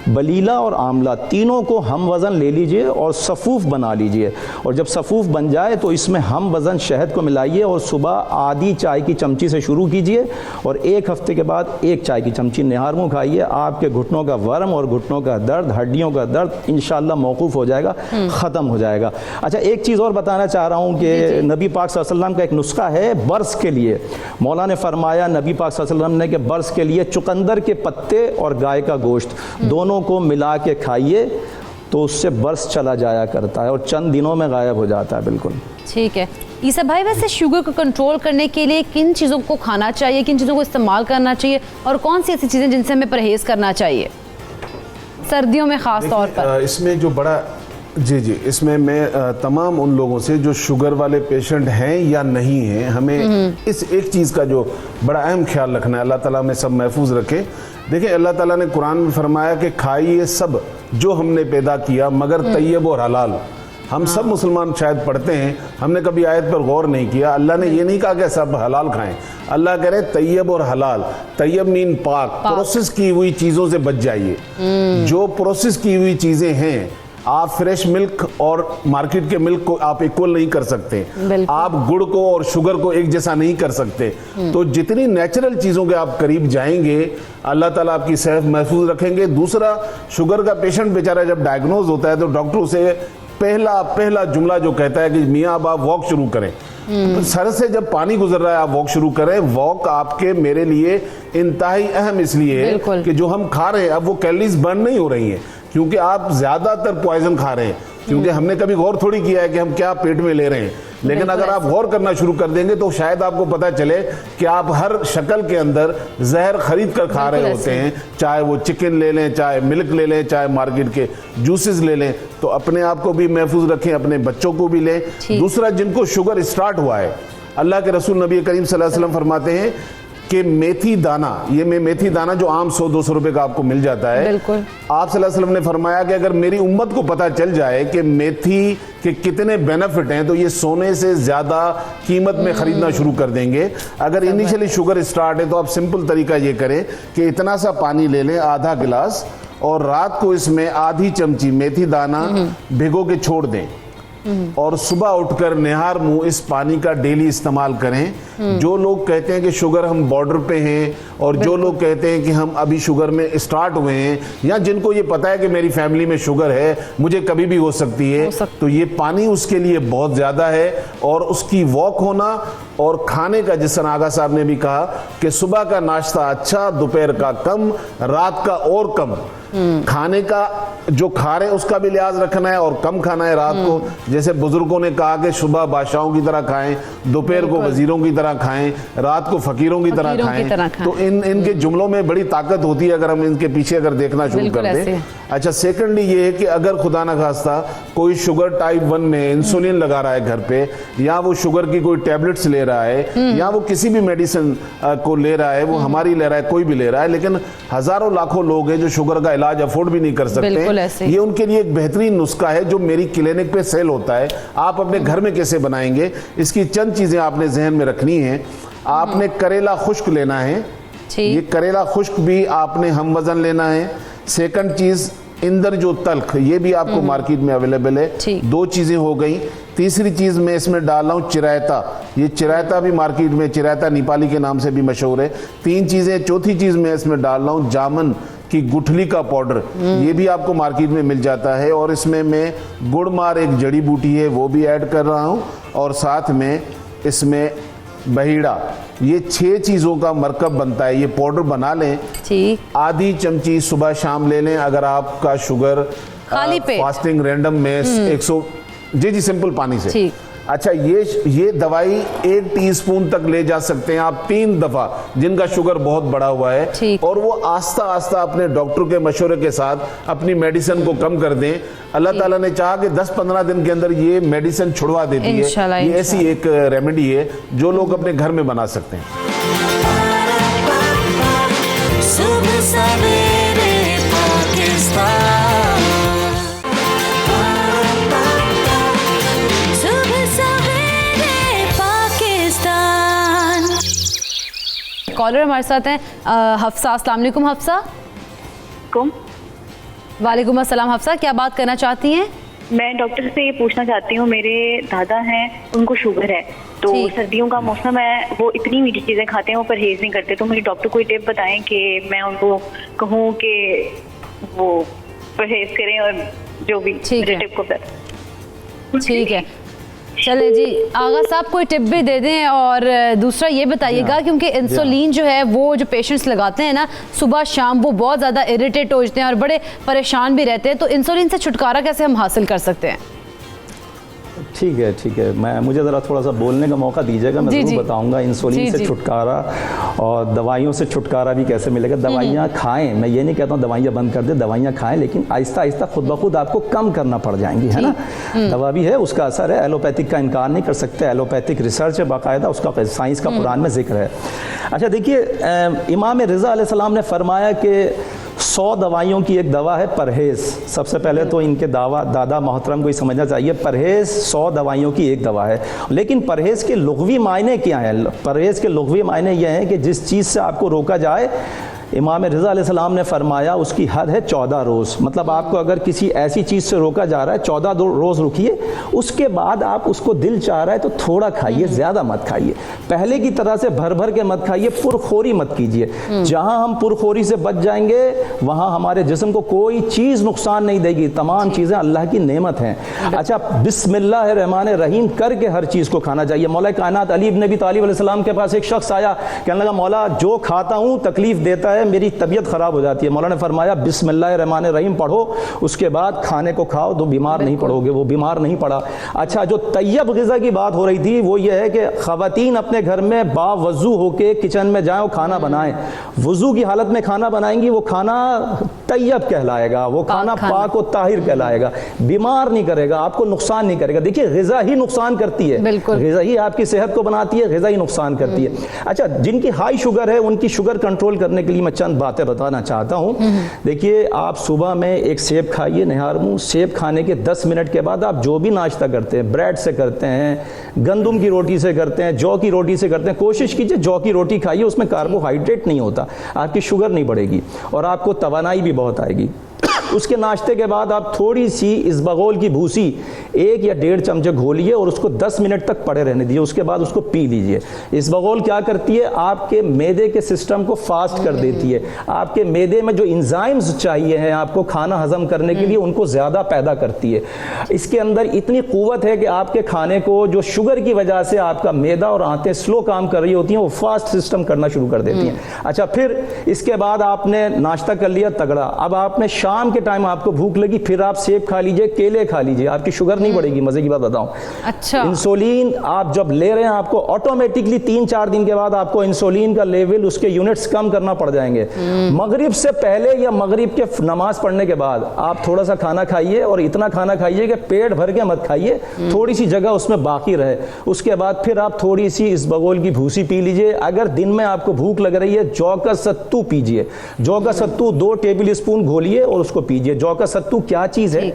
بلیلہ اور آملہ تینوں کو ہم وزن لے لیجئے اور صفوف بنا لیجئے, اور جب صفوف بن جائے تو اس میں ہم وزن شہد کو ملائیے اور صبح آدھی چائے کی چمچی سے شروع کیجئے اور 1 ہفتے کے بعد 1 چائے کی چمچی نہار منہ کھائیے. آپ کے گھٹنوں کا ورم اور گھٹنوں کا درد, ہڈیوں کا درد انشاءاللہ موقوف ہو جائے گا, ختم ہو جائے گا. اچھا, ایک چیز اور بتانا چاہ رہا ہوں کہ نبی پاک صلی اللہ علیہ وسلم کا ایک نسخہ ہے برس کے لیے. مولا نے فرمایا نبی پاک صلی اللہ علیہ وسلم نے کہ برس کے لیے چقندر کے پتے اور گائے کا گوشت دونوں کو ملا کے کھائیے تو اس سے برس چلا جایا کرتا ہے اور چند دنوں میں غائب ہو جاتا ہے. بالکل ٹھیک ہے. عیسیٰ بھائی ویسے شوگر کو کنٹرول کرنے کے لیے کن چیزوں کو کھانا چاہیے, کن چیزوں کو استعمال کرنا چاہیے, اور کون سی ایسی چیزیں جن سے ہمیں پرہیز کرنا چاہیے سردیوں میں خاص طور پر؟ اس میں جو بڑا جی اس میں میں تمام ان لوگوں سے جو شوگر والے پیشنٹ ہیں یا نہیں ہیں, ہمیں اس ایک چیز کا جو بڑا اہم خیال رکھنا ہے. اللہ تعالیٰ میں سب محفوظ رکھے. دیکھیں, اللہ تعالیٰ نے قرآن میں فرمایا کہ کھائیے سب جو ہم نے پیدا کیا مگر طیب اور حلال. ہم سب مسلمان شاید پڑھتے ہیں, ہم نے کبھی آیت پر غور نہیں کیا. اللہ نے یہ نہیں کہا کہ سب حلال کھائیں, اللہ کہہ رہے طیب اور حلال. طیب مین پاک, پروسیس کی ہوئی چیزوں سے بچ جائیے. جو پروسیس کی ہوئی چیزیں ہیں, آپ فریش ملک اور مارکیٹ کے ملک کو آپ ایکول نہیں کر سکتے, آپ گڑ کو اور شوگر کو ایک جیسا نہیں کر سکتے. تو جتنی نیچرل چیزوں کے آپ قریب جائیں گے اللہ تعالیٰ آپ کی صحت محفوظ رکھیں گے. دوسرا, شوگر کا پیشنٹ بیچارہ جب ڈائگنوز ہوتا ہے تو ڈاکٹر اسے پہلا جملہ جو کہتا ہے کہ میاں اب آپ واک شروع کریں. سر سے جب پانی گزر رہا ہے آپ واک شروع کریں. واک آپ کے میرے لیے انتہائی اہم اس لیے ہے کہ جو ہم کھا رہے ہیں اب وہ کیلریز برن نہیں ہو رہی ہیں, کیونکہ آپ زیادہ تر پوائزن کھا رہے ہیں. کیونکہ ہم نے کبھی غور تھوڑی کیا ہے کہ ہم کیا پیٹ میں لے رہے ہیں. لیکن اگر آپ غور کرنا شروع کر دیں گے تو شاید آپ کو پتہ چلے کہ آپ ہر شکل کے اندر زہر خرید کر کھا رہے ہوتے ہیں، چاہے وہ چکن لے لیں، چاہے ملک لے لیں، چاہے مارکیٹ کے جوسز لے لیں. تو اپنے آپ کو بھی محفوظ رکھیں، اپنے بچوں کو بھی لیں. دوسرا، جن کو شوگر اسٹارٹ ہوا ہے، اللہ کے رسول نبی کریم صلی اللہ علیہ وسلم فرماتے ہیں کہ میتھی دانہ، یہ میتھی دانہ جو عام 100-200 روپے کا آپ کو مل جاتا ہے، آپ صلی اللہ علیہ وسلم نے فرمایا کہ اگر میری امت کو پتہ چل جائے کہ میتھی کے کتنے بینیفٹ ہیں تو یہ سونے سے زیادہ قیمت میں خریدنا شروع کر دیں گے. اگر انیشلی شوگر اسٹارٹ ہے تو آپ سمپل طریقہ یہ کریں کہ اتنا سا پانی لے لیں، آدھا گلاس، اور رات کو اس میں آدھی چمچی میتھی دانہ بھگو کے چھوڑ دیں، اور صبح اٹھ کر نہار منہ اس پانی کا ڈیلی استعمال کریں. جو لوگ کہتے ہیں کہ شوگر ہم بارڈر پہ ہیں، اور جو لوگ کہتے ہیں کہ ہم ابھی شوگر میں اسٹارٹ ہوئے ہیں، یا جن کو یہ پتا ہے کہ میری فیملی میں شوگر ہے، مجھے کبھی بھی ہو سکتی ہے، تو یہ پانی اس کے لیے بہت زیادہ ہے. اور اس کی واک ہونا اور کھانے کا، جس طرح آغا صاحب نے بھی کہا کہ صبح کا ناشتہ اچھا، دوپہر کا کم، رات کا اور کم. کھانے کا جو کھا رہے ہیں اس کا بھی لحاظ رکھنا ہے اور کم کھانا ہے رات کو. جیسے بزرگوں نے کہا کہ صبح بادشاہوں کی طرح کھائیں، دوپہر کو وزیروں کی طرح کھائیں، رات کو فقیروں کی طرح کھائیں. تو ان کے جملوں میں بڑی طاقت ہوتی ہے اگر ہم ان کے پیچھے اگر دیکھنا شروع کر دیں. اچھا، سیکنڈلی یہ ہے کہ اگر خدا نہ خواستہ کوئی شوگر ٹائپ 1 میں انسولین لگا رہا ہے گھر پہ، یا وہ شوگر کی کوئی ٹیبلٹس لے رہا ہے، یا وہ کسی بھی میڈیسن کو لے رہا ہے، وہ ہماری لے رہا ہے، کوئی بھی لے رہا ہے، لیکن ہزاروں لاکھوں لوگ ہیں جو شوگر کا علاج افورڈ بھی نہیں کر سکتے. یہ ان کے لیے ایک بہترین نسخہ ہے جو میری کلینک پہ سیل ہوتا ہے. آپ اپنے گھر میں کیسے بنائیں گے، اس کی چند چیزیں آپ نے ذہن میں رکھنی ہیں. آپ نے کریلا خشک لینا ہے، یہ کریلا خشک بھی آپ نے ہم وزن لینا ہے. سیکنڈ چیز، اندر جو تلخ، یہ بھی آپ کو مارکیٹ میں اویلیبل ہے. 2 چیزیں ہو گئیں. تیسری چیز میں اس میں ڈال رہا ہوں چرائتا. یہ چرائتا بھی مارکیٹ میں، چرائتا نیپالی کے نام سے بھی مشہور ہے. 3 چیزیں. چوتھی چیز میں اس میں ڈال رہا ہوں جامن کی گٹھلی کا پاؤڈر. یہ بھی آپ کو مارکیٹ میں مل جاتا ہے. اور اس میں گڑ مار ایک جڑی بوٹی ہے، وہ بھی ایڈ کر رہا ہوں. اور ساتھ میں اس میں بہیڑا. یہ 6 چیزوں کا مرکب بنتا ہے. یہ پاؤڈر بنا لیں، آدھی چمچی صبح شام لے لیں. اگر آپ کا شوگر فاسٹنگ رینڈم میں 100 جی سمپل پانی سے. اچھا، یہ دوائی 1 ٹی اسپون تک لے جا سکتے ہیں آپ 3 دفعہ، جن کا شوگر بہت بڑا ہوا ہے. اور وہ آہستہ آہستہ اپنے ڈاکٹر کے مشورے کے ساتھ اپنی میڈیسن کو کم کر دیں. اللہ تعالیٰ نے چاہا کہ 10-15 دن کے اندر یہ میڈیسن چھڑوا دیتی ہے. یہ ایسی ایک ریمیڈی ہے جو لوگ اپنے گھر میں بنا سکتے ہیں. صبح سویرے پاکستان، کالر ہمارے ساتھ ہیں حفصہ. السلام علیکم حفصہ. وعلیکم السلام. حفصہ، کیا بات کرنا چاہتی ہیں؟ میں ڈاکٹر سے یہ پوچھنا چاہتی ہوں، میرے دادا ہیں، ان کو شوگر ہے، تو سردیوں کا موسم ہے، وہ اتنی میٹھی چیزیں کھاتے ہیں، وہ پرہیز نہیں کرتے. تو مجھے ڈاکٹر کوئی ٹپ بتائیں کہ میں ان کو کہوں کہ وہ پرہیز کریں، اور جو بھی ٹپ کو ٹھیک ہے. چلے جی، آغا صاحب کوئی ٹپ بھی دے دیں. اور دوسرا یہ بتائیے گا، کیونکہ انسولین جو ہے وہ جو پیشنٹس لگاتے ہیں نا صبح شام، وہ بہت زیادہ اریٹیٹ ہو جاتے ہیں اور بڑے پریشان بھی رہتے ہیں. تو انسولین سے چھٹکارا کیسے ہم حاصل کر سکتے ہیں؟ ٹھیک ہے. مجھے ذرا تھوڑا سا بولنے کا موقع دیجیے گا. میں ضرور بتاؤں گا انسولین سے چھٹکارا اور دوائیوں سے چھٹکارا بھی کیسے ملے گا. دوائیاں کھائیں، میں یہ نہیں کہتا ہوں دوائیاں بند کر دیں، دوائیاں کھائیں، لیکن آہستہ آہستہ خود بخود آپ کو کم کرنا پڑ جائیں گی، ہے نا. دوا بھی ہے، اس کا اثر ہے. ایلوپیتھک کا انکار نہیں کر سکتے. ایلوپیتھک ریسرچ ہے باقاعدہ، اس کا سائنس کا قرآن میں ذکر ہے. اچھا دیکھیے، امام رضا علیہ السلام نے فرمایا کہ 100 دوائیوں کی ایک دوا ہے پرہیز. سب سے پہلے تو ان کے دادا محترم کو یہ سمجھنا چاہیے، پرہیز 100 دوائیوں کی ایک دوا ہے. لیکن پرہیز کے لغوی معنی کیا ہیں؟ پرہیز کے لغوی معنی یہ ہیں کہ جس چیز سے آپ کو روکا جائے. امام رضا علیہ السلام نے فرمایا اس کی حد ہے 14 روز. مطلب آپ کو اگر کسی ایسی چیز سے روکا جا رہا ہے 14 روز رکیے، اس کے بعد آپ اس کو دل چاہ رہا ہے تو تھوڑا کھائیے، زیادہ مت کھائیے. پہلے کی طرح سے بھر بھر کے مت کھائیے، پرخوری مت کیجیے. جہاں ہم پرخوری سے بچ جائیں گے وہاں ہمارے جسم کو کوئی چیز نقصان نہیں دے گی. تمام چیزیں اللہ کی نعمت ہیں. اچھا، بسم اللہ الرحمن الرحیم کر کے ہر چیز کو کھانا چاہیے. مولا کائنات علی بن ابی طالب علیہ السلام کے پاس ایک شخص آیا، کہنے لگا مولا جو کھاتا ہوں تکلیف دیتا ہے، ہے میری طبیعت خراب ہو جاتی ہے. مولانا نے فرمایا بسم اللہ الرحمن الرحیم پڑھو, اس کے بعد کھانے کو کھاؤ تو بیمار نہیں پڑو گے. وہ بیمار نہیں پڑا. اچھا جو طیب غذا کی بات ہو رہی تھی وہ یہ ہے کہ خواتین اپنے گھر میں باوضو ہو کے کچن میں جائیں اور کھانا بنائیں. وضو کی حالت میں کھانا بنائیں گی, وہ کھانا طیب کہلائے گا, وہ کھانا پاک و طاہر کہلائے گا, بیمار نہیں کرے گا, آپ کو نقصان نہیں کرے گا. دیکھیے غذا ہی نقصان کرتی ہے, غذا ہی آپ کی صحت کو بناتی ہے, غذا ہی نقصان کرتی ہے. اچھا جن کی ہائی شوگر ہے ان کی شوگر کنٹرول کرنے کے لیے میں چند باتیں بتانا چاہتا ہوں. دیکھیے آپ صبح میں ایک سیب کھائیے نہار منہ. سیب کھانے کے 10 منٹ کے بعد آپ جو بھی ناشتہ کرتے ہیں, بریڈ سے کرتے ہیں, گندم کی روٹی سے کرتے ہیں, جو کی روٹی سے کرتے ہیں, کوشش کیجئے جو کی روٹی کھائیے, اس میں کاربوہائیڈریٹ نہیں ہوتا, آپ کی شوگر نہیں بڑھے گی اور آپ کو توانائی بھی بہت آئے گی. اس کے ناشتے کے بعد آپ تھوڑی سی اسبغول کی بھوسی 1 یا 1.5 چمچے گھولیے اور اس کو 10 منٹ تک پڑے رہنے دیجیے. اس کے بعد اس کو پی لیجیے. اسبغول کیا کرتی ہے, آپ کے معدے کے سسٹم کو فاسٹ کر دیتی ہے. آپ کے معدے میں جو انزائمز چاہیے ہیں آپ کو کھانا ہضم کرنے کے لیے, ان کو زیادہ پیدا کرتی ہے. اس کے اندر اتنی قوت ہے کہ آپ کے کھانے کو جو شوگر کی وجہ سے آپ کا معدہ اور آنتیں سلو کام کر رہی ہوتی ہیں, وہ فاسٹ سسٹم کرنا شروع کر دیتی ہیں. اچھا پھر اس کے بعد آپ نے ناشتہ کر لیا تگڑا, اب آپ نے شام کے ٹائم آپ کو بھوک لگی, پھر آپ سیب کھا لیجئے, کیلے کھا لیجئے, آپ کی شوگر نہیں بڑھے گی. مزے کی بات بتاؤں, اچھا انسولین آپ جب لے رہے ہیں آپ کو آٹومیٹکلی 3-4 دن کے بعد آپ کو انسولین کا لیول, اس کے یونٹس کم کرنا پڑ جائیں گے. مغرب سے پہلے یا مغرب کے نماز پڑھنے کے بعد آپ تھوڑا سا کھانا کھائیے, اور اتنا کھانا کھائیے کہ پیٹ بھر کے مت کھائیے, تھوڑی سی جگہ اس میں باقی رہے. اس کے بعد پھر آپ تھوڑی سی اسبغول کی بھوسی پی لیجئے. اگر دن میں آپ کو بھوک لگ رہی ہے, جو کا ستو پیجئے. جو کا ستو 2 ٹیبل اسپون گھولیے اور اس کو پیجئے. جو کا ستو کیا چیز ہے؟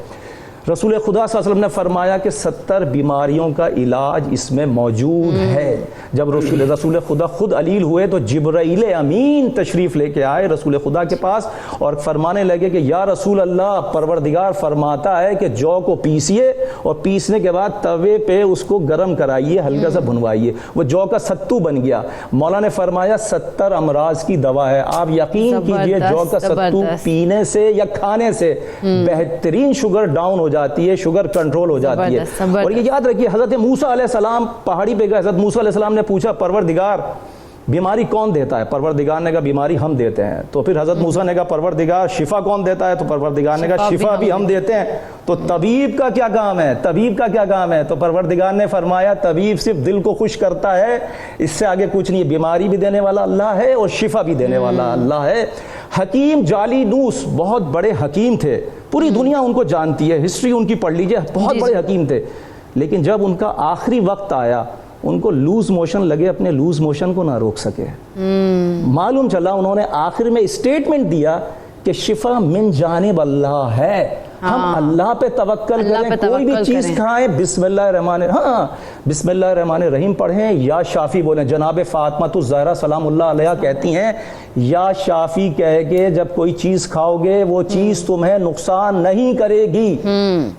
رسول خدا صلی اللہ علیہ وسلم نے فرمایا کہ 70 بیماریوں کا علاج اس میں موجود ہے. جب رسول خدا خود علیل ہوئے تو جبرائیل امین تشریف لے کے آئے رسول خدا کے پاس اور فرمانے لگے کہ یا رسول اللہ, پروردگار فرماتا ہے کہ جو کو پیسیے اور پیسنے کے بعد توے پہ اس کو گرم کرائیے, ہلکا سا بھنوائیے. وہ جو کا ستو بن گیا. مولا نے فرمایا 70 امراض کی دوا ہے. آپ یقین کیجئے جو کا ستو پینے سے یا کھانے سے بہترین شوگر ڈاؤن ہو جاتی ہے, شوگر کنٹرول ہو جاتی ہے. اور یہ یاد رکھیے, حضرت موسیٰ علیہ السلام پہاڑی پہ گئے, حضرت موسیٰ علیہ السلام نے پوچھا پروردگار بیماری کون دیتا ہے؟ پروردگار نے کہا بیماری ہم دیتے ہیں. تو پھر حضرت موسیٰ نے کہا پروردگار شفا کون دیتا ہے؟ تو پروردگار نے کہا شفا بھی ہم دیتے ہیں. تو طبیب کا کیا کام ہے؟ طبیب کا کیا کام ہے؟ تو پروردگار نے فرمایا طبیب صرف دل کو خوش کرتا ہے, اس سے آگے کچھ نہیں. بیماری بھی دینے والا اللہ ہے اور شفا بھی دینے والا اللہ ہے. حکیم جالینوس بہت بڑے حکیم تھے, پوری دنیا ان کو جانتی ہے, ہسٹری ان کی پڑھ لیجئے, بہت بڑے حکیم تھے. لیکن جب ان کا آخری وقت آیا, ان کو لوز موشن لگے, اپنے لوز موشن کو نہ روک سکے. معلوم چلا انہوں نے آخر میں اسٹیٹمنٹ دیا کہ شفا من جانب اللہ ہے, ہم اللہ پہ توکل کریں, کوئی بھی چیز کھائیں بسم اللہ الرحمن بسم اللہ الرحمن الرحیم پڑھیں, یا شافی بولیں. جناب فاطمہ الزہرا سلام اللہ علیہ کہتی ہیں یا شافی کہہ کے جب کوئی چیز کھاؤ گے وہ چیز تمہیں نقصان نہیں کرے گی,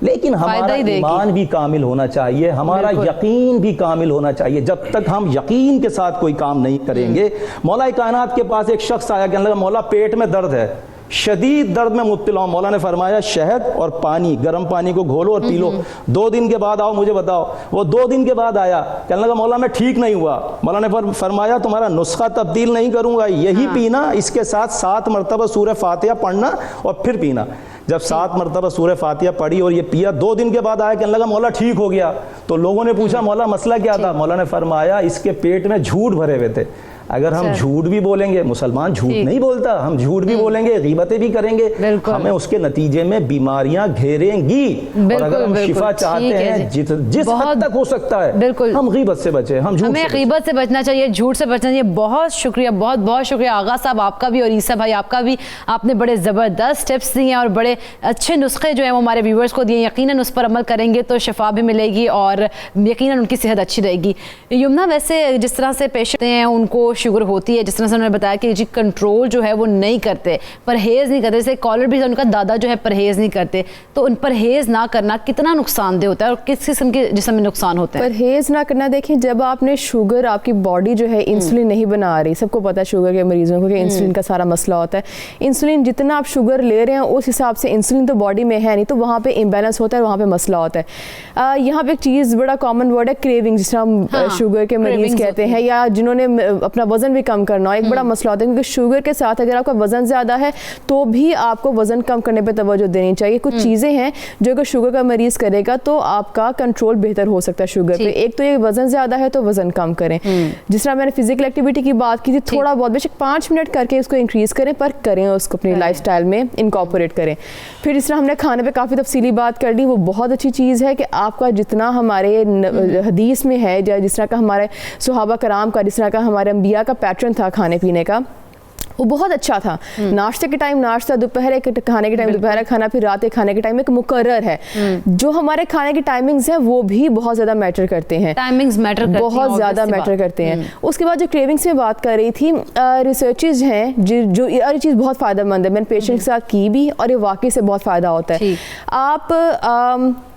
لیکن ہمارا ایمان بھی کامل ہونا چاہیے, ہمارا یقین بھی کامل ہونا چاہیے. جب تک ہم یقین کے ساتھ کوئی کام نہیں کریں گے. مولا کائنات کے پاس ایک شخص آیا, کہنے لگا مولا پیٹ میں درد ہے, شدید درد میں مبتلا ہوں. مولا نے فرمایا شہد اور پانی, گرم پانی کو گھولو اور پی لو, 2 دن کے بعد آؤ مجھے بتاؤ. وہ 2 دن کے بعد آیا, کہنے لگا مولا میں ٹھیک نہیں ہوا. مولا نے فرمایا تمہارا نسخہ تبدیل نہیں کروں گا, یہی پینا, اس کے ساتھ 7 مرتبہ سورہ فاتحہ پڑھنا اور پھر پینا. جب 7 مرتبہ سورہ فاتحہ پڑھی اور یہ پیا, 2 دن کے بعد آیا, کہنے لگا مولا ٹھیک ہو گیا. تو لوگوں نے پوچھا مولا مسئلہ کیا تھا؟ مولا نے فرمایا اس کے پیٹ میں جھوٹ بھرے ہوئے تھے. اگر ہم جھوٹ بھی بولیں گے, مسلمان جھوٹ نہیں بولتا, ہم جھوٹ بھی بولیں گے, غیبتیں بھی کریں گے, ہمیں اس کے نتیجے میں بیماریاں گھیریں گی. اور اگر ہم شفا چاہتے ہیں جس حد تک ہو سکتا ہے ہم غیبت سے بچیں, ہمیں غیبت سے بچنا چاہیے, جھوٹ سے بچنا چاہیے. بہت شکریہ, بہت بہت شکریہ آغا صاحب آپ کا بھی اور عیسیٰ بھائی آپ کا بھی. آپ نے بڑے زبردست ٹپس دیے اور بڑے اچھے نسخے جو ہیں وہ ہمارے ویورز کو دیے. یقیناً اس پر عمل کریں گے تو شفا بھی ملے گی اور یقیناً ان کی صحت اچھی رہے گی. یمنا ویسے جس طرح سے پیشنٹ ہیں ان کو شوگر ہوتی ہے, جس طرح سے انہوں نے بتایا کہ جی کنٹرول جو ہے وہ نہیں کرتے, پرہیز نہیں کرتے, جیسے کالر بھی ان کا دادا جو ہے پرہیز نہیں کرتے, تو ان پرہیز نہ کرنا کتنا نقصان دہ ہوتا ہے اور کس قسم کے جسم میں نقصان ہوتا ہے؟ پرہیز نہ کرنا, دیکھیں جب آپ نے شوگر, آپ کی باڈی جو ہے انسولین نہیں بنا رہی, سب کو پتا ہے شوگر کے مریضوں کو کہ انسولین کا سارا مسئلہ ہوتا ہے. انسولین جتنا آپ شوگر لے رہے ہیں اس حساب سے انسولین تو باڈی میں ہے نہیں, تو وہاں پہ امبیلنس ہوتا ہے, وہاں پہ مسئلہ ہوتا ہے. یہاں پہ ایک چیز بڑا کامن ورڈ ہے کریونگ, جس طرح ہم شوگر کے مریض کہتے ہیں, یا جنہوں نے اپنا وزن بھی کم کرنا ہو, ایک بڑا مسئلہ ہوتا ہے, کیونکہ شوگر کے ساتھ اگر آپ کا وزن زیادہ ہے تو بھی آپ کو وزن کم کرنے پہ توجہ دینی چاہیے. کچھ چیزیں ہیں جو اگر شوگر کا مریض کرے گا تو آپ کا کنٹرول بہتر ہو سکتا ہے شوگر پہ. ایک تو یہ وزن زیادہ ہے تو وزن کم کریں. جس طرح میں نے فزیکل ایکٹیویٹی کی بات کی تھی, تھوڑا بہت بے شک 5 منٹ کر کے اس کو انکریز کریں, پر کریں اس کو اپنی لائف سٹائل میں انکارپوریٹ کریں. پھر جس طرح ہم نے کھانے پہ کافی تفصیلی بات کر لی, وہ بہت اچھی چیز ہے کہ آپ کا جتنا ہمارے حدیث میں ہے, جس طرح کا ہمارے صحابہ کرام کا, جس طرح کا ہمارے انبیاء کا پیٹرن تھا کھانے پینے کا, وہ بہت اچھا تھا. ناشتے کے ٹائم ناشتہ, دوپہر کے کھانے کے ٹائم دوپہر کھانا, پھر رات کے کھانے کے ٹائم ایک مقرر ہے. جو ہمارے کھانے کی ٹائمنگز ہیں وہ بھی بہت زیادہ میٹر کرتے ہیں, ٹائمنگز میٹر کرتے ہیں, بہت زیادہ میٹر کرتے ہیں. اس کے بعد جو کریونگس میں بات کر رہی تھی, ریسرچز ہیں جو یہ چیز بہت فائدہ مند ہے, میں نے پیشنٹ کے ساتھ کی بھی, اور یہ واقعی سے بہت فائدہ ہوتا ہے. آپ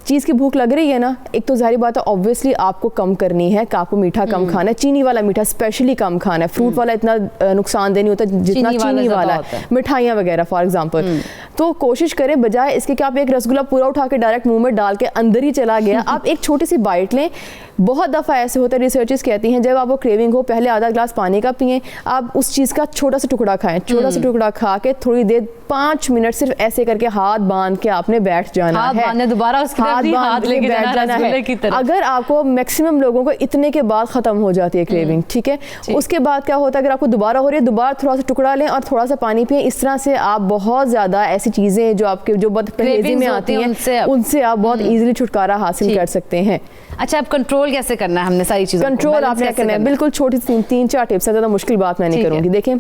چیز کی بھوک لگ رہی ہے نا, ایک تو ظاہری بات ہے اوبویسلی آپ کو کم کرنی ہے, کہ آپ کو میٹھا کم کھانا ہے, چینی والا میٹھا اسپیشلی کم کھانا ہے. فروٹ والا اتنا نقصان دہ نہیں ہوتا جتنا چینی والا ہے, مٹھائیاں وغیرہ فار ایگزامپل. تو کوشش کریں بجائے اس کے کہ آپ ایک رسگلا پورا اٹھا کے ڈائریکٹ منہ میں ڈال کے اندر ہی چلا گیا, آپ ایک چھوٹی سی بائٹ لیں. بہت دفعہ ایسے ہوتا ہے, ریسرچز کہتی ہیں جب آپ کو کریونگ ہو پہلے آدھا گلاس پانی کا پئیں, آپ اس چیز کا چھوٹا سا ٹکڑا کھائیں, چھوٹا سا ٹکڑا کھا کے تھوڑی دیر 5 منٹ صرف ایسے کر کے ہاتھ باندھ کے آپ نے بیٹھ جانا ہے, دوبارہ اس کی طرف ہاتھ لے کے بیٹھ جانا ہے. اگر آپ کو میکسیمم لوگوں کو اتنے کے بعد ختم ہو جاتی ہے کریونگ, ٹھیک ہے, اس کے بعد کیا ہوتا ہے اگر آپ کو دوبارہ ہو رہی ہے, دوبارہ تھوڑا سا ٹکڑا لیں اور تھوڑا سا پانی پئیں. اس طرح سے آپ بہت زیادہ ایسی چیزیں جو آپ کے جو بد پرہیزی میں آتی ہیں ان سے آپ بہت ایزیلی چھٹکارا حاصل کر سکتے ہیں. اچھا, اب کنٹرول کیسے کرنا ہے ہم نے ساری چیزوں کو؟ کنٹرول آپ نے کرنا ہے بالکل چھوٹی 3-4 ٹپس ہیں, زیادہ مشکل بات میں نہیں کروں گی. دیکھیں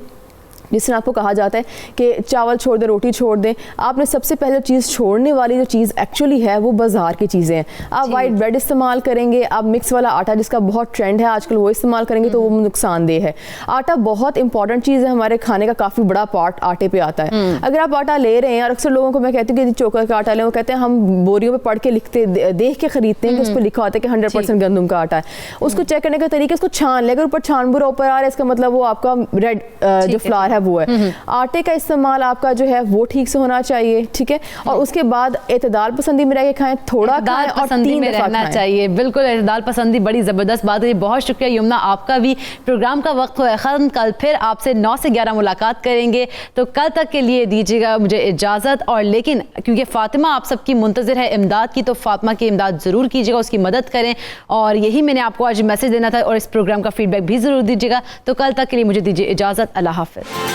جس طرح آپ کو کہا جاتا ہے کہ چاول چھوڑ دیں, روٹی چھوڑ دیں, آپ نے سب سے پہلے چیز چھوڑنے والی جو چیز ایکچولی ہے وہ بازار کی چیزیں ہیں. آپ وائٹ بریڈ استعمال کریں گے, آپ مکس والا آٹا جس کا بہت ٹرینڈ ہے آج کل وہ استعمال کریں گے تو وہ نقصان دہ ہے. آٹا بہت امپورٹنٹ چیز ہے, ہمارے کھانے کا کافی بڑا پارٹ آٹے پہ آتا ہے. اگر آپ آٹا لے رہے ہیں, اور اکثر لوگوں کو میں کہتی ہوں کہ چوکر کا آٹا لیں, وہ کہتے ہیں ہم بوریوں پہ پڑھ کے لکھتے دیکھ کے خریدتے ہیں کہ اس پہ لکھا ہوتا ہے کہ 100% گندم کا آٹا ہے. اس کو چیک کرنے کا طریقہ, اس کو چھان لے, اگر اوپر چھان برا اوپر آ رہا ہے اس کا مطلب وہ آپ کا ریڈ جو فلاور ہے وہ ہے. آٹے کا استعمال آپ کا جو ہے وہ ٹھیک سے ہونا چاہیے, ٹھیک ہے, اور اس کے بعد اعتدال پسندی میں رہ کے کھائیں, تھوڑا کھائیں اور 3 دفعہ رہنا چاہیے. بالکل اعتدال پسندی بڑی زبردست بات ہے. بہت شکریہ یمنا, آپ کا بھی. پروگرام کا وقت ہوا ختم, کل پھر آپ سے 9 سے 11 ملاقات کریں گے, تو کل تک کے لیے دیجیے گا مجھے اجازت. اور لیکن کیونکہ فاطمہ آپ سب کی منتظر ہے امداد کی, تو فاطمہ کی امداد ضرور کیجیے گا, اس کی مدد کریں, اور یہی میں نے آپ کو آج میسج دینا تھا, اور اس پروگرام کا فیڈ بیک بھی ضرور دیجیے گا. تو کل تک کے لیے مجھے دیجیے اجازت. اللہ حافظ.